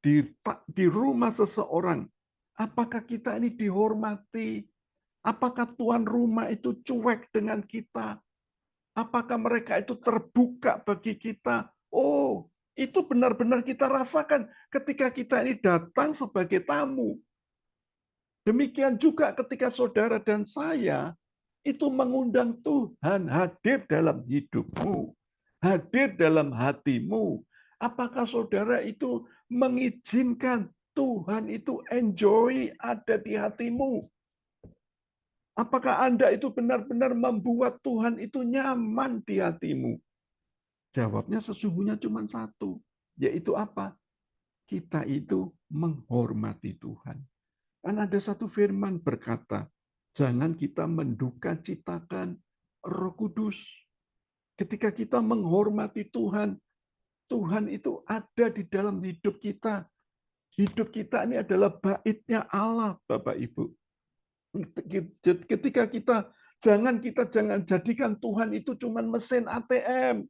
di rumah seseorang, apakah kita ini dihormati? Apakah tuan rumah itu cuek dengan kita? Apakah mereka itu terbuka bagi kita? Oh, itu benar-benar kita rasakan ketika kita ini datang sebagai tamu. Demikian juga ketika saudara dan saya itu mengundang Tuhan hadir dalam hidupmu, hadir dalam hatimu. Apakah saudara itu mengizinkan Tuhan itu enjoy ada di hatimu? Apakah Anda itu benar-benar membuat Tuhan itu nyaman di hatimu? Jawabnya sesungguhnya cuma satu, yaitu apa? Kita itu menghormati Tuhan. Kan ada satu firman berkata, jangan kita menduka citakan Roh Kudus. Ketika kita menghormati Tuhan, Tuhan itu ada di dalam hidup kita. Hidup kita ini adalah baitnya Allah, Bapak Ibu. Ketika kita jangan jadikan Tuhan itu cuma mesin ATM.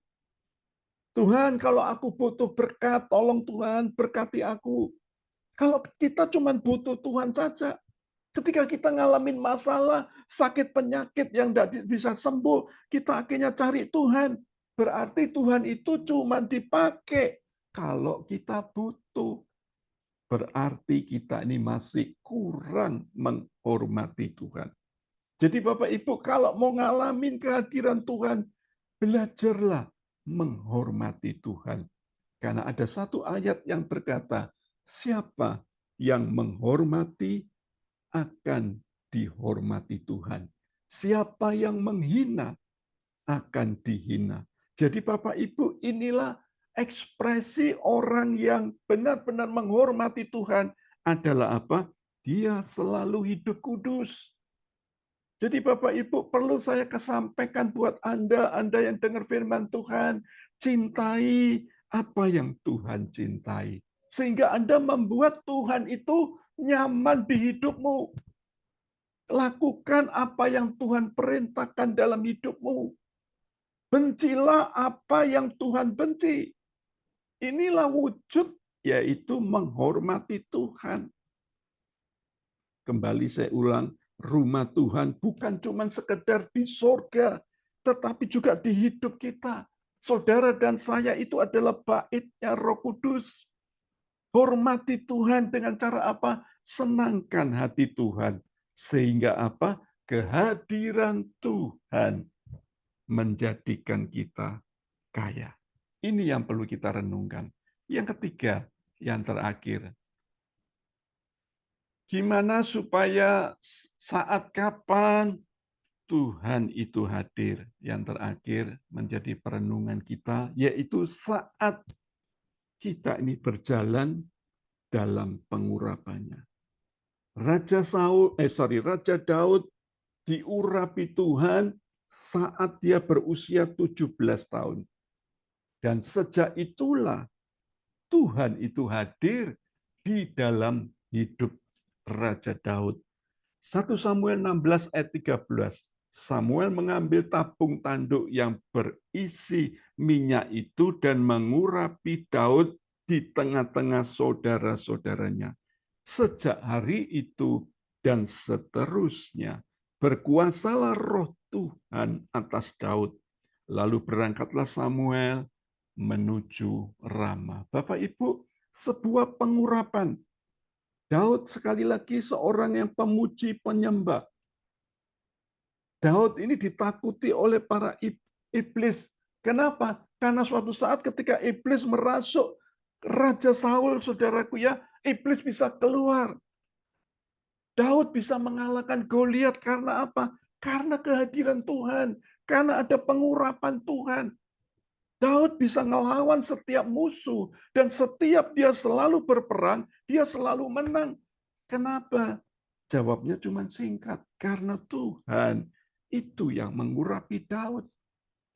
Tuhan, kalau aku butuh berkat, tolong Tuhan berkati aku. Kalau kita cuma butuh Tuhan saja, ketika kita ngalamin masalah, sakit penyakit yang tidak bisa sembuh, kita akhirnya cari Tuhan. Berarti Tuhan itu cuma dipakai kalau kita butuh. Berarti kita ini masih kurang menghormati Tuhan. Jadi Bapak Ibu, kalau mau ngalamin kehadiran Tuhan, belajarlah menghormati Tuhan. Karena ada satu ayat yang berkata, siapa yang menghormati akan dihormati Tuhan. Siapa yang menghina akan dihina. Jadi Bapak Ibu, inilah ekspresi orang yang benar-benar menghormati Tuhan adalah apa? Dia selalu hidup kudus. Jadi Bapak Ibu, perlu saya sampaikan buat Anda yang dengar firman Tuhan, cintai apa yang Tuhan cintai. Sehingga Anda membuat Tuhan itu nyaman di hidupmu. Lakukan apa yang Tuhan perintahkan dalam hidupmu. Bencilah apa yang Tuhan benci. Inilah wujud, yaitu menghormati Tuhan. Kembali saya ulang, rumah Tuhan bukan cuma sekedar di surga, tetapi juga di hidup kita. Saudara dan saya itu adalah baitnya Roh Kudus. Hormati Tuhan dengan cara apa? Senangkan hati Tuhan. Sehingga apa? Kehadiran Tuhan menjadikan kita kaya. Ini yang perlu kita renungkan. Yang ketiga, yang terakhir. Gimana supaya saat kapan Tuhan itu hadir? Yang terakhir menjadi perenungan kita, yaitu saat kita ini berjalan dalam pengurapannya. Raja Daud diurapi Tuhan saat dia berusia 17 tahun. Dan sejak itulah Tuhan itu hadir di dalam hidup Raja Daud. 1 Samuel 16 ayat 13. Samuel mengambil tabung tanduk yang berisi minyak itu dan mengurapi Daud di tengah-tengah saudara-saudaranya. Sejak hari itu dan seterusnya, berkuasalah roh Tuhan atas Daud. Lalu berangkatlah Samuel menuju Rama. Bapak Ibu, sebuah pengurapan. Daud sekali lagi seorang yang pemuji penyembah. Daud ini ditakuti oleh para iblis. Kenapa? Karena suatu saat ketika iblis merasuk Raja Saul, saudaraku ya, iblis bisa keluar. Daud bisa mengalahkan Goliat karena apa? Karena kehadiran Tuhan, karena ada pengurapan Tuhan. Daud bisa ngelawan setiap musuh, dan setiap dia selalu berperang, dia selalu menang. Kenapa? Jawabnya cuma singkat, karena Tuhan itu yang mengurapi Daud.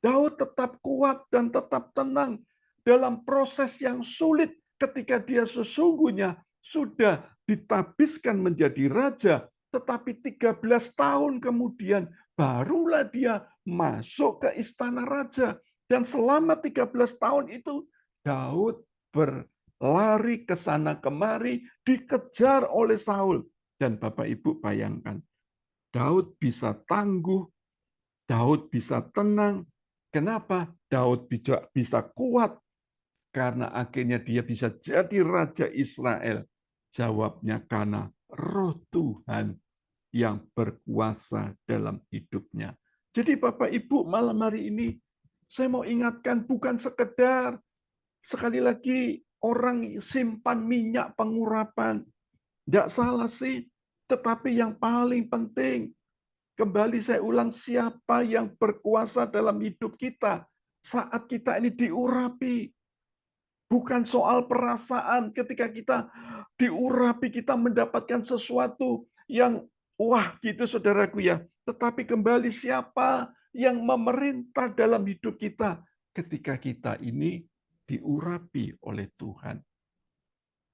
Daud tetap kuat dan tetap tenang dalam proses yang sulit ketika dia sesungguhnya sudah ditabiskan menjadi raja, tetapi 13 tahun kemudian barulah dia masuk ke istana raja. Dan selama 13 tahun itu Daud berlari ke sana kemari, dikejar oleh Saul. Dan Bapak Ibu bayangkan, Daud bisa tangguh, Daud bisa tenang. Kenapa? Daud bisa kuat. Karena akhirnya dia bisa jadi Raja Israel. Jawabnya karena roh Tuhan yang berkuasa dalam hidupnya. Jadi Bapak Ibu, malam hari ini saya mau ingatkan bukan sekedar sekali lagi orang simpan minyak pengurapan. Tidak salah sih, tetapi yang paling penting, kembali saya ulang, siapa yang berkuasa dalam hidup kita saat kita ini diurapi. Bukan soal perasaan ketika kita diurapi, kita mendapatkan sesuatu yang wah gitu saudaraku ya. Tetapi kembali siapa yang memerintah dalam hidup kita ketika kita ini diurapi oleh Tuhan.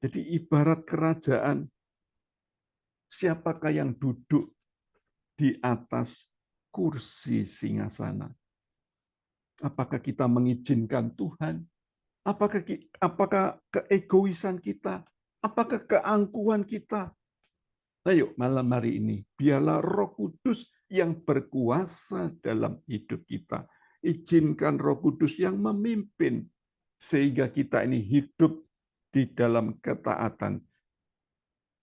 Jadi ibarat kerajaan, siapakah yang duduk di atas kursi singgasana? Apakah kita mengizinkan Tuhan? Apakah keegoisan kita? Apakah keangkuhan kita? Ayo malam hari ini, biarlah Roh Kudus yang berkuasa dalam hidup kita. Izinkan Roh Kudus yang memimpin, sehingga kita ini hidup di dalam ketaatan.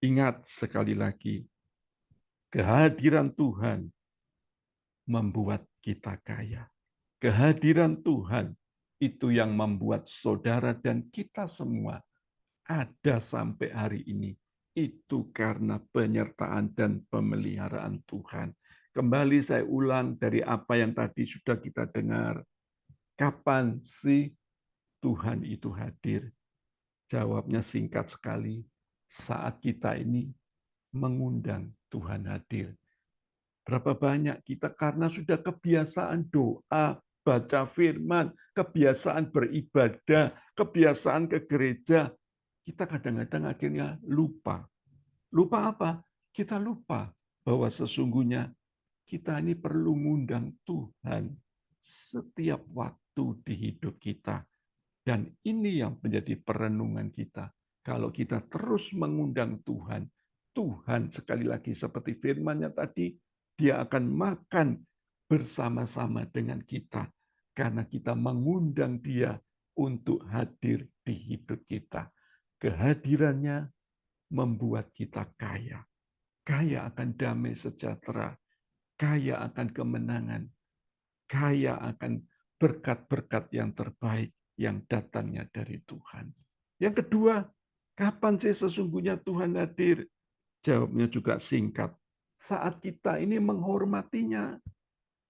Ingat sekali lagi, kehadiran Tuhan membuat kita kaya. Kehadiran Tuhan itu yang membuat saudara dan kita semua ada sampai hari ini. Itu karena penyertaan dan pemeliharaan Tuhan. Kembali saya ulang dari apa yang tadi sudah kita dengar. Kapan sih Tuhan itu hadir? Jawabnya singkat sekali. Saat kita ini mengundang Tuhan hadir. Berapa banyak kita karena sudah kebiasaan doa, baca firman, kebiasaan beribadah, kebiasaan ke gereja, kita kadang-kadang akhirnya lupa. Lupa apa? Kita lupa bahwa sesungguhnya kita ini perlu mengundang Tuhan setiap waktu di hidup kita. Dan ini yang menjadi perenungan kita. Kalau kita terus mengundang Tuhan, Tuhan sekali lagi seperti firman-Nya tadi, Dia akan makan bersama-sama dengan kita. Karena kita mengundang Dia untuk hadir di hidup kita. Kehadirannya membuat kita kaya. Kaya akan damai sejahtera. Kaya akan kemenangan. Kaya akan berkat-berkat yang terbaik yang datangnya dari Tuhan. Yang kedua, kapan sih sesungguhnya Tuhan hadir? Jawabnya juga singkat. Saat kita ini menghormatinya.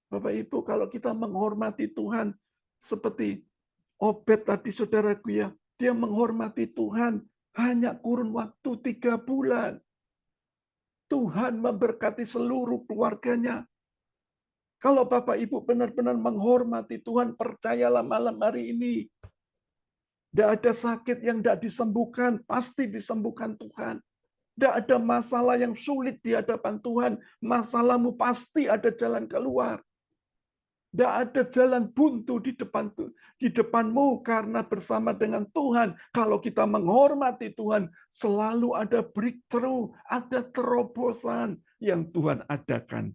Bapak Ibu, kalau kita menghormati Tuhan, seperti Obed tadi saudaraku ya, dia menghormati Tuhan hanya kurun waktu 3 bulan. Tuhan memberkati seluruh keluarganya. Kalau Bapak Ibu benar-benar menghormati Tuhan, percayalah malam hari ini. Tidak ada sakit yang tidak disembuhkan, pasti disembuhkan Tuhan. Tidak ada masalah yang sulit di hadapan Tuhan, masalahmu pasti ada jalan keluar. Tidak ada jalan buntu di depanmu karena bersama dengan Tuhan. Kalau kita menghormati Tuhan, selalu ada breakthrough, ada terobosan yang Tuhan adakan.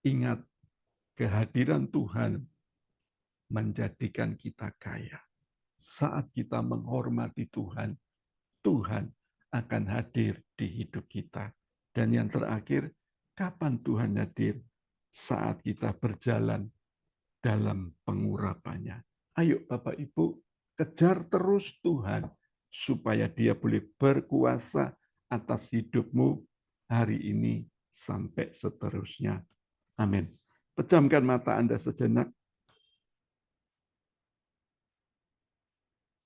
Ingat, kehadiran Tuhan menjadikan kita kaya. Saat kita menghormati Tuhan, Tuhan akan hadir di hidup kita. Dan yang terakhir, kapan Tuhan hadir? Saat kita berjalan dalam pengurapannya. Ayo Bapak Ibu, kejar terus Tuhan, supaya Dia boleh berkuasa atas hidupmu hari ini sampai seterusnya. Amin. Pejamkan mata Anda sejenak.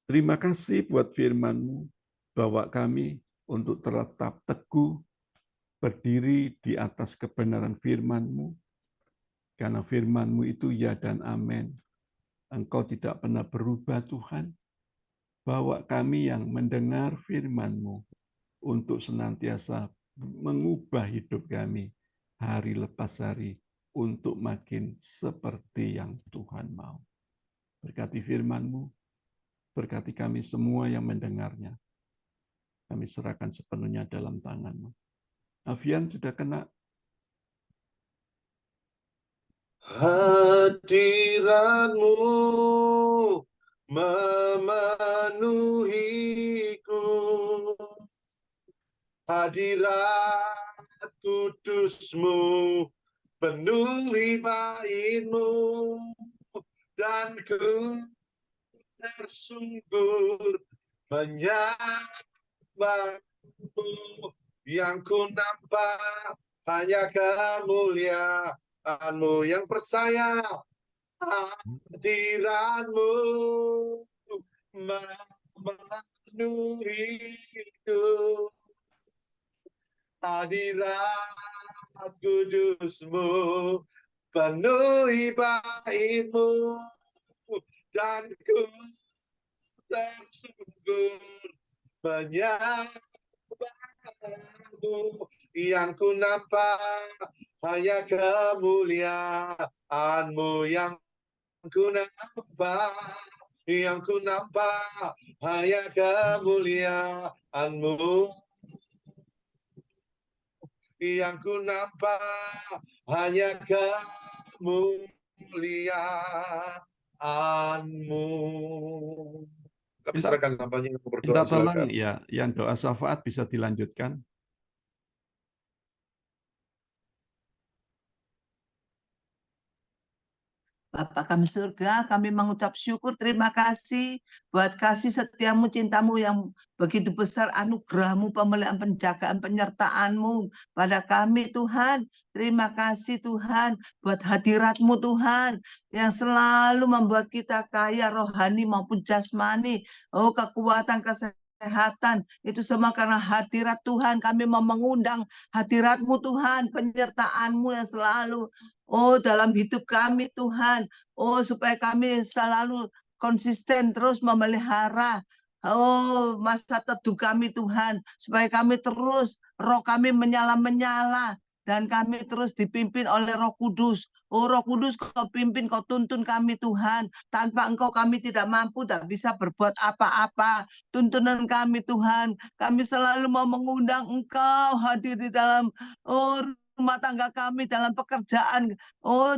Terima kasih buat firman-Mu, bawa kami untuk tetap teguh, berdiri di atas kebenaran firman-Mu, karena firman-Mu itu ya dan amin. Engkau tidak pernah berubah Tuhan. Bawa kami yang mendengar firman-Mu untuk senantiasa mengubah hidup kami hari lepas hari untuk makin seperti yang Tuhan mau. Berkati firman-Mu, berkati kami semua yang mendengarnya. Kami serahkan sepenuhnya dalam tangan-Mu. Alfian sudah kena. Hadirat-Mu memenuhiku, hadirat kudus-Mu penuhi bait-Mu, dan ku tersungkur menyembah-Mu, yang ku nampak hanya kemuliaan-Mu, yang percaya hadirat-Mu memenuhiku, hadirat kudus-Mu penuhi bait-Mu, dan ku tersungkur menyembahmu, yang ku nampak hanya kemuliaanmu, yang ku nampak hanya kemuliaanmu, yang ku nampak hanya kemuliaanmu. Kami Minta, serahkan kampanye untuk berdoa, minta tolong silakan. ya, yang doa syafaat bisa dilanjutkan. Bapa kami surga, kami mengucap syukur, terima kasih buat kasih setiamu, cintamu yang begitu besar, anugerahmu, pemeliharaan, penjagaan, penyertaanmu pada kami Tuhan. Terima kasih Tuhan buat hadiratmu Tuhan yang selalu membuat kita kaya rohani maupun jasmani. Oh, kekuatan, kesehatan, itu semua karena hadirat Tuhan. Kami mau mengundang hadiratmu Tuhan, penyertaanmu yang selalu dalam hidup kami Tuhan. Supaya kami selalu konsisten terus memelihara masa teduh kami Tuhan. Supaya kami terus, roh kami menyala-menyala. Dan kami terus dipimpin oleh Roh Kudus. Roh Kudus, Kau pimpin, Kau tuntun kami Tuhan. Tanpa Engkau kami tidak mampu, tidak bisa berbuat apa-apa. Tuntunan kami Tuhan. Kami selalu mau mengundang Engkau hadir di dalam rumah tangga kami, dalam pekerjaan,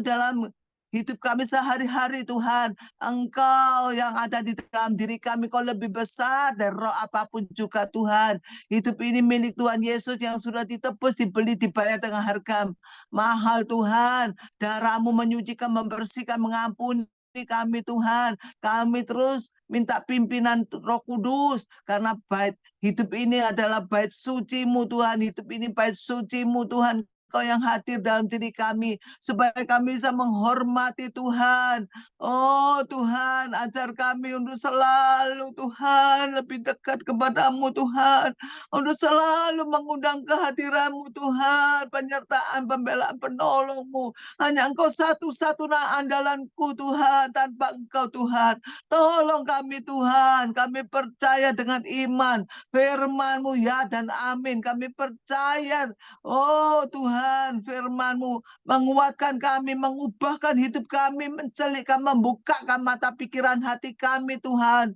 dalam hidup kami sehari-hari Tuhan. Engkau yang ada di dalam diri kami, Kau lebih besar dari roh apapun juga Tuhan. Hidup ini milik Tuhan Yesus yang sudah ditebus, dibeli, dibayar dengan harga mahal Tuhan. Darah-Mu menyucikan, membersihkan, mengampuni kami Tuhan. Kami terus minta pimpinan Roh Kudus, karena bait hidup ini adalah bait suci-Mu Tuhan. Hidup ini bait suci-Mu Tuhan. Kau yang hadir dalam diri kami, supaya kami bisa menghormati Tuhan. Oh Tuhan, ajar kami untuk selalu Tuhan lebih dekat kepadamu Tuhan. Untuk selalu mengundang kehadiran-Mu Tuhan, penyertaan, pembelaan, penolong-Mu. Hanya Engkau satu-satunya andalanku Tuhan, tanpa Engkau Tuhan. Tolong kami Tuhan, kami percaya dengan iman firman-Mu ya dan amin. Kami percaya, oh Tuhan, firman-Mu menguatkan kami, mengubahkan hidup kami, mencelikkan, membukakan mata pikiran hati kami Tuhan.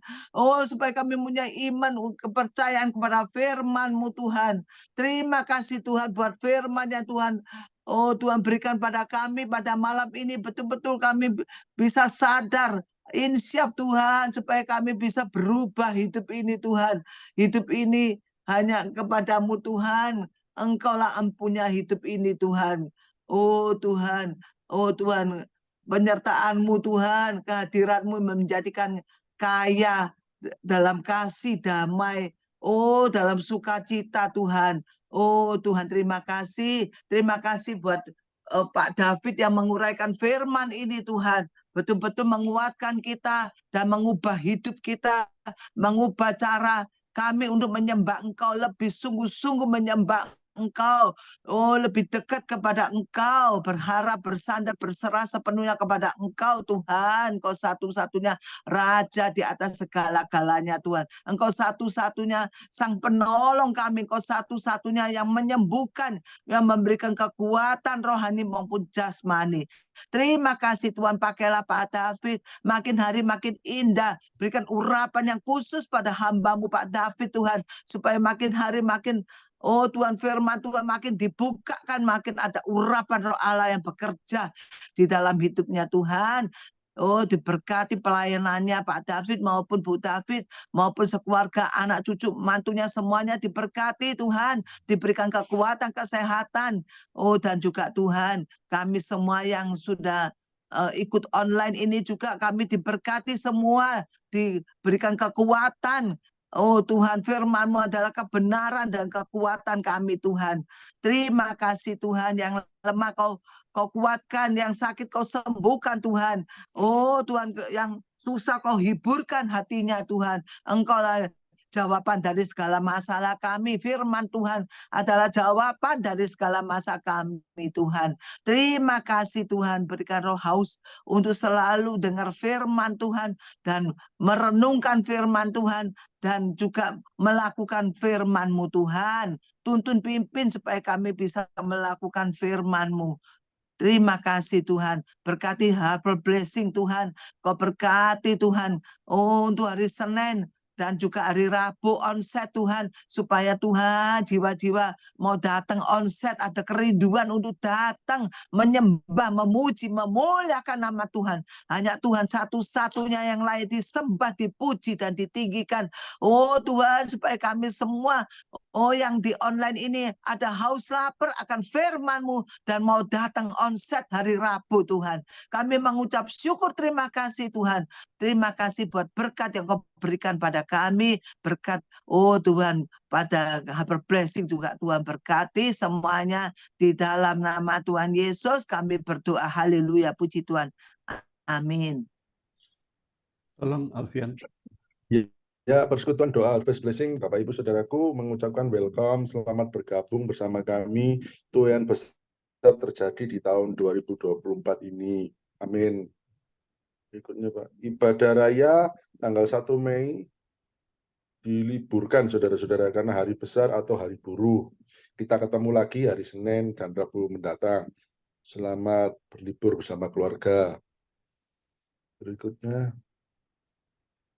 Supaya kami punya iman, kepercayaan kepada firman-Mu Tuhan. Terima kasih Tuhan buat firman yang Tuhan Tuhan berikan pada kami pada malam ini. Betul-betul kami bisa sadar, insyaf Tuhan, supaya kami bisa berubah hidup ini Tuhan. Hidup ini hanya kepadamu Tuhan. Engkaulah empunya hidup ini Tuhan. Oh Tuhan, penyertaan-Mu Tuhan, kehadirat-Mu menjadikan kaya dalam kasih, damai, dalam sukacita Tuhan. Tuhan, terima kasih. Terima kasih buat Pak David yang menguraikan firman ini Tuhan. Betul-betul menguatkan kita dan mengubah hidup kita, mengubah cara kami untuk menyembah Engkau, lebih sungguh-sungguh menyembah Engkau, lebih dekat kepada Engkau, berharap, bersandar, berserah sepenuhnya kepada Engkau Tuhan. Engkau satu-satunya Raja di atas segala-galanya Tuhan. Engkau satu-satunya Sang Penolong kami. Engkau satu-satunya yang menyembuhkan, yang memberikan kekuatan rohani maupun jasmani. Terima kasih Tuhan, pakailah Pak David makin hari makin indah. Berikan urapan yang khusus pada hamba-Mu Pak David Tuhan, supaya makin hari makin Tuhan, firman Tuhan makin dibukakan, makin ada urapan roh Allah yang bekerja di dalam hidupnya Tuhan. Diberkati pelayanannya Pak David maupun Bu David, maupun sekeluarga, anak cucu, mantunya, semuanya diberkati Tuhan. Diberikan kekuatan, kesehatan. Dan juga Tuhan, kami semua yang sudah ikut online ini juga kami diberkati semua, diberikan kekuatan. Tuhan, firman-Mu adalah kebenaran dan kekuatan kami Tuhan. Terima kasih Tuhan, yang lemah Kau kuatkan, yang sakit Kau sembuhkan Tuhan. Tuhan, yang susah Kau hiburkan hatinya Tuhan. Engkaulah jawaban dari segala masalah kami. Firman Tuhan adalah jawaban dari segala masalah kami, Tuhan. Terima kasih Tuhan, berikan roh haus untuk selalu dengar firman Tuhan dan merenungkan firman Tuhan dan juga melakukan firman-Mu Tuhan. Tuntun pimpin supaya kami bisa melakukan firman-Mu. Terima kasih Tuhan. Berkati Harbor Blessing Tuhan. Kau berkati Tuhan. Oh, untuk hari Senin dan juga hari Rabu onset Tuhan. Supaya Tuhan jiwa-jiwa mau datang onset. Ada kerinduan untuk datang. Menyembah, memuji, memuliakan nama Tuhan. Hanya Tuhan satu-satunya yang layak disembah, dipuji dan ditinggikan. Oh Tuhan, supaya kami semua yang di online ini ada haus lapar akan firman-Mu dan mau datang onset hari Rabu Tuhan. Kami mengucap syukur terima kasih Tuhan. Terima kasih buat berkat yang Kau berikan pada kami. Berkat Tuhan pada Harbor Blessing juga Tuhan berkati semuanya. Di dalam nama Tuhan Yesus kami berdoa. Haleluya, puji Tuhan. Amin. Tolong Alfian. Ya, persekutuan doa Harvest Blessing, Bapak Ibu Saudaraku mengucapkan welcome, selamat bergabung bersama kami. Tuhan besar terjadi di tahun 2024 ini. Amin. Berikutnya Pak, ibadah raya tanggal 1 Mei diliburkan saudara-saudara karena hari besar atau hari buruh. Kita ketemu lagi hari Senin dan Rabu mendatang. Selamat berlibur bersama keluarga. Berikutnya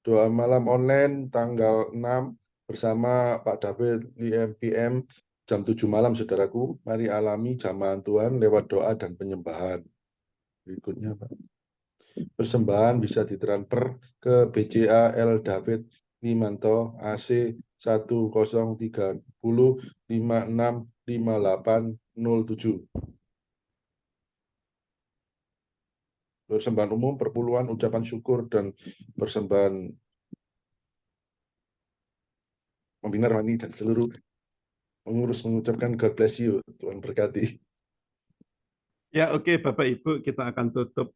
doa malam online tanggal 6 bersama Pak David di MPM jam 7 malam, saudaraku. Mari alami jamahan Tuhan lewat doa dan penyembahan. Berikutnya, Pak. Persembahan bisa ditransfer ke BCA L David Nimanto AC 1030 565807. Persembahan umum, perpuluhan, ucapan syukur, dan persembahan pembina rohani dan seluruh pengurus mengucapkan God bless you, Tuhan berkati. Ya, oke, Bapak Ibu, kita akan tutup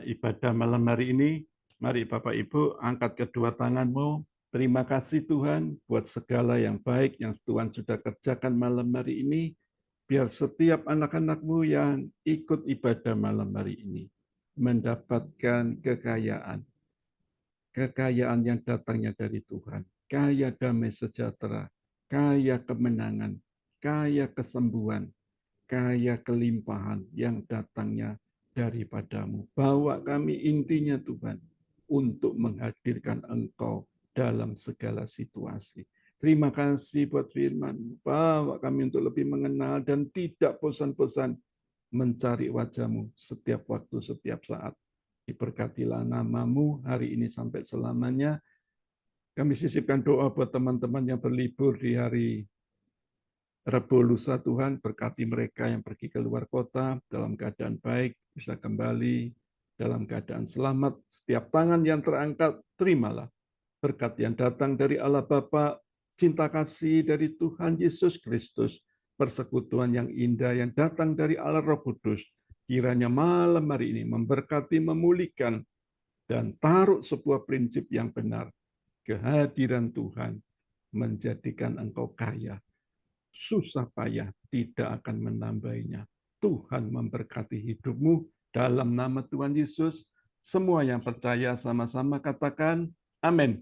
ibadah malam hari ini. Mari Bapak Ibu angkat kedua tanganmu. Terima kasih Tuhan buat segala yang baik yang Tuhan sudah kerjakan malam hari ini. Biar setiap anak-anak-Mu yang ikut ibadah malam hari ini mendapatkan kekayaan. Kekayaan yang datangnya dari Tuhan. Kaya damai sejahtera, kaya kemenangan, kaya kesembuhan, kaya kelimpahan yang datangnya daripadamu. Bawa kami intinya Tuhan untuk menghadirkan Engkau dalam segala situasi. Terima kasih buat firman. Bawa kami untuk lebih mengenal dan tidak bosan-bosan mencari wajah-Mu setiap waktu, setiap saat. Diberkatilah nama-Mu hari ini sampai selamanya. Kami sisipkan doa buat teman-teman yang berlibur di hari Rabu lusa. Tuhan berkati mereka yang pergi ke luar kota dalam keadaan baik, bisa kembali dalam keadaan selamat. Setiap tangan yang terangkat, terimalah berkat yang datang dari Allah Bapa, cinta kasih dari Tuhan Yesus Kristus, persekutuan yang indah yang datang dari Allah Roh Kudus, kiranya malam hari ini memberkati, memulihkan, dan taruh sebuah prinsip yang benar. Kehadiran Tuhan menjadikan engkau kaya. Susah payah tidak akan menambahinya. Tuhan memberkati hidupmu dalam nama Tuhan Yesus. Semua yang percaya sama-sama katakan amin.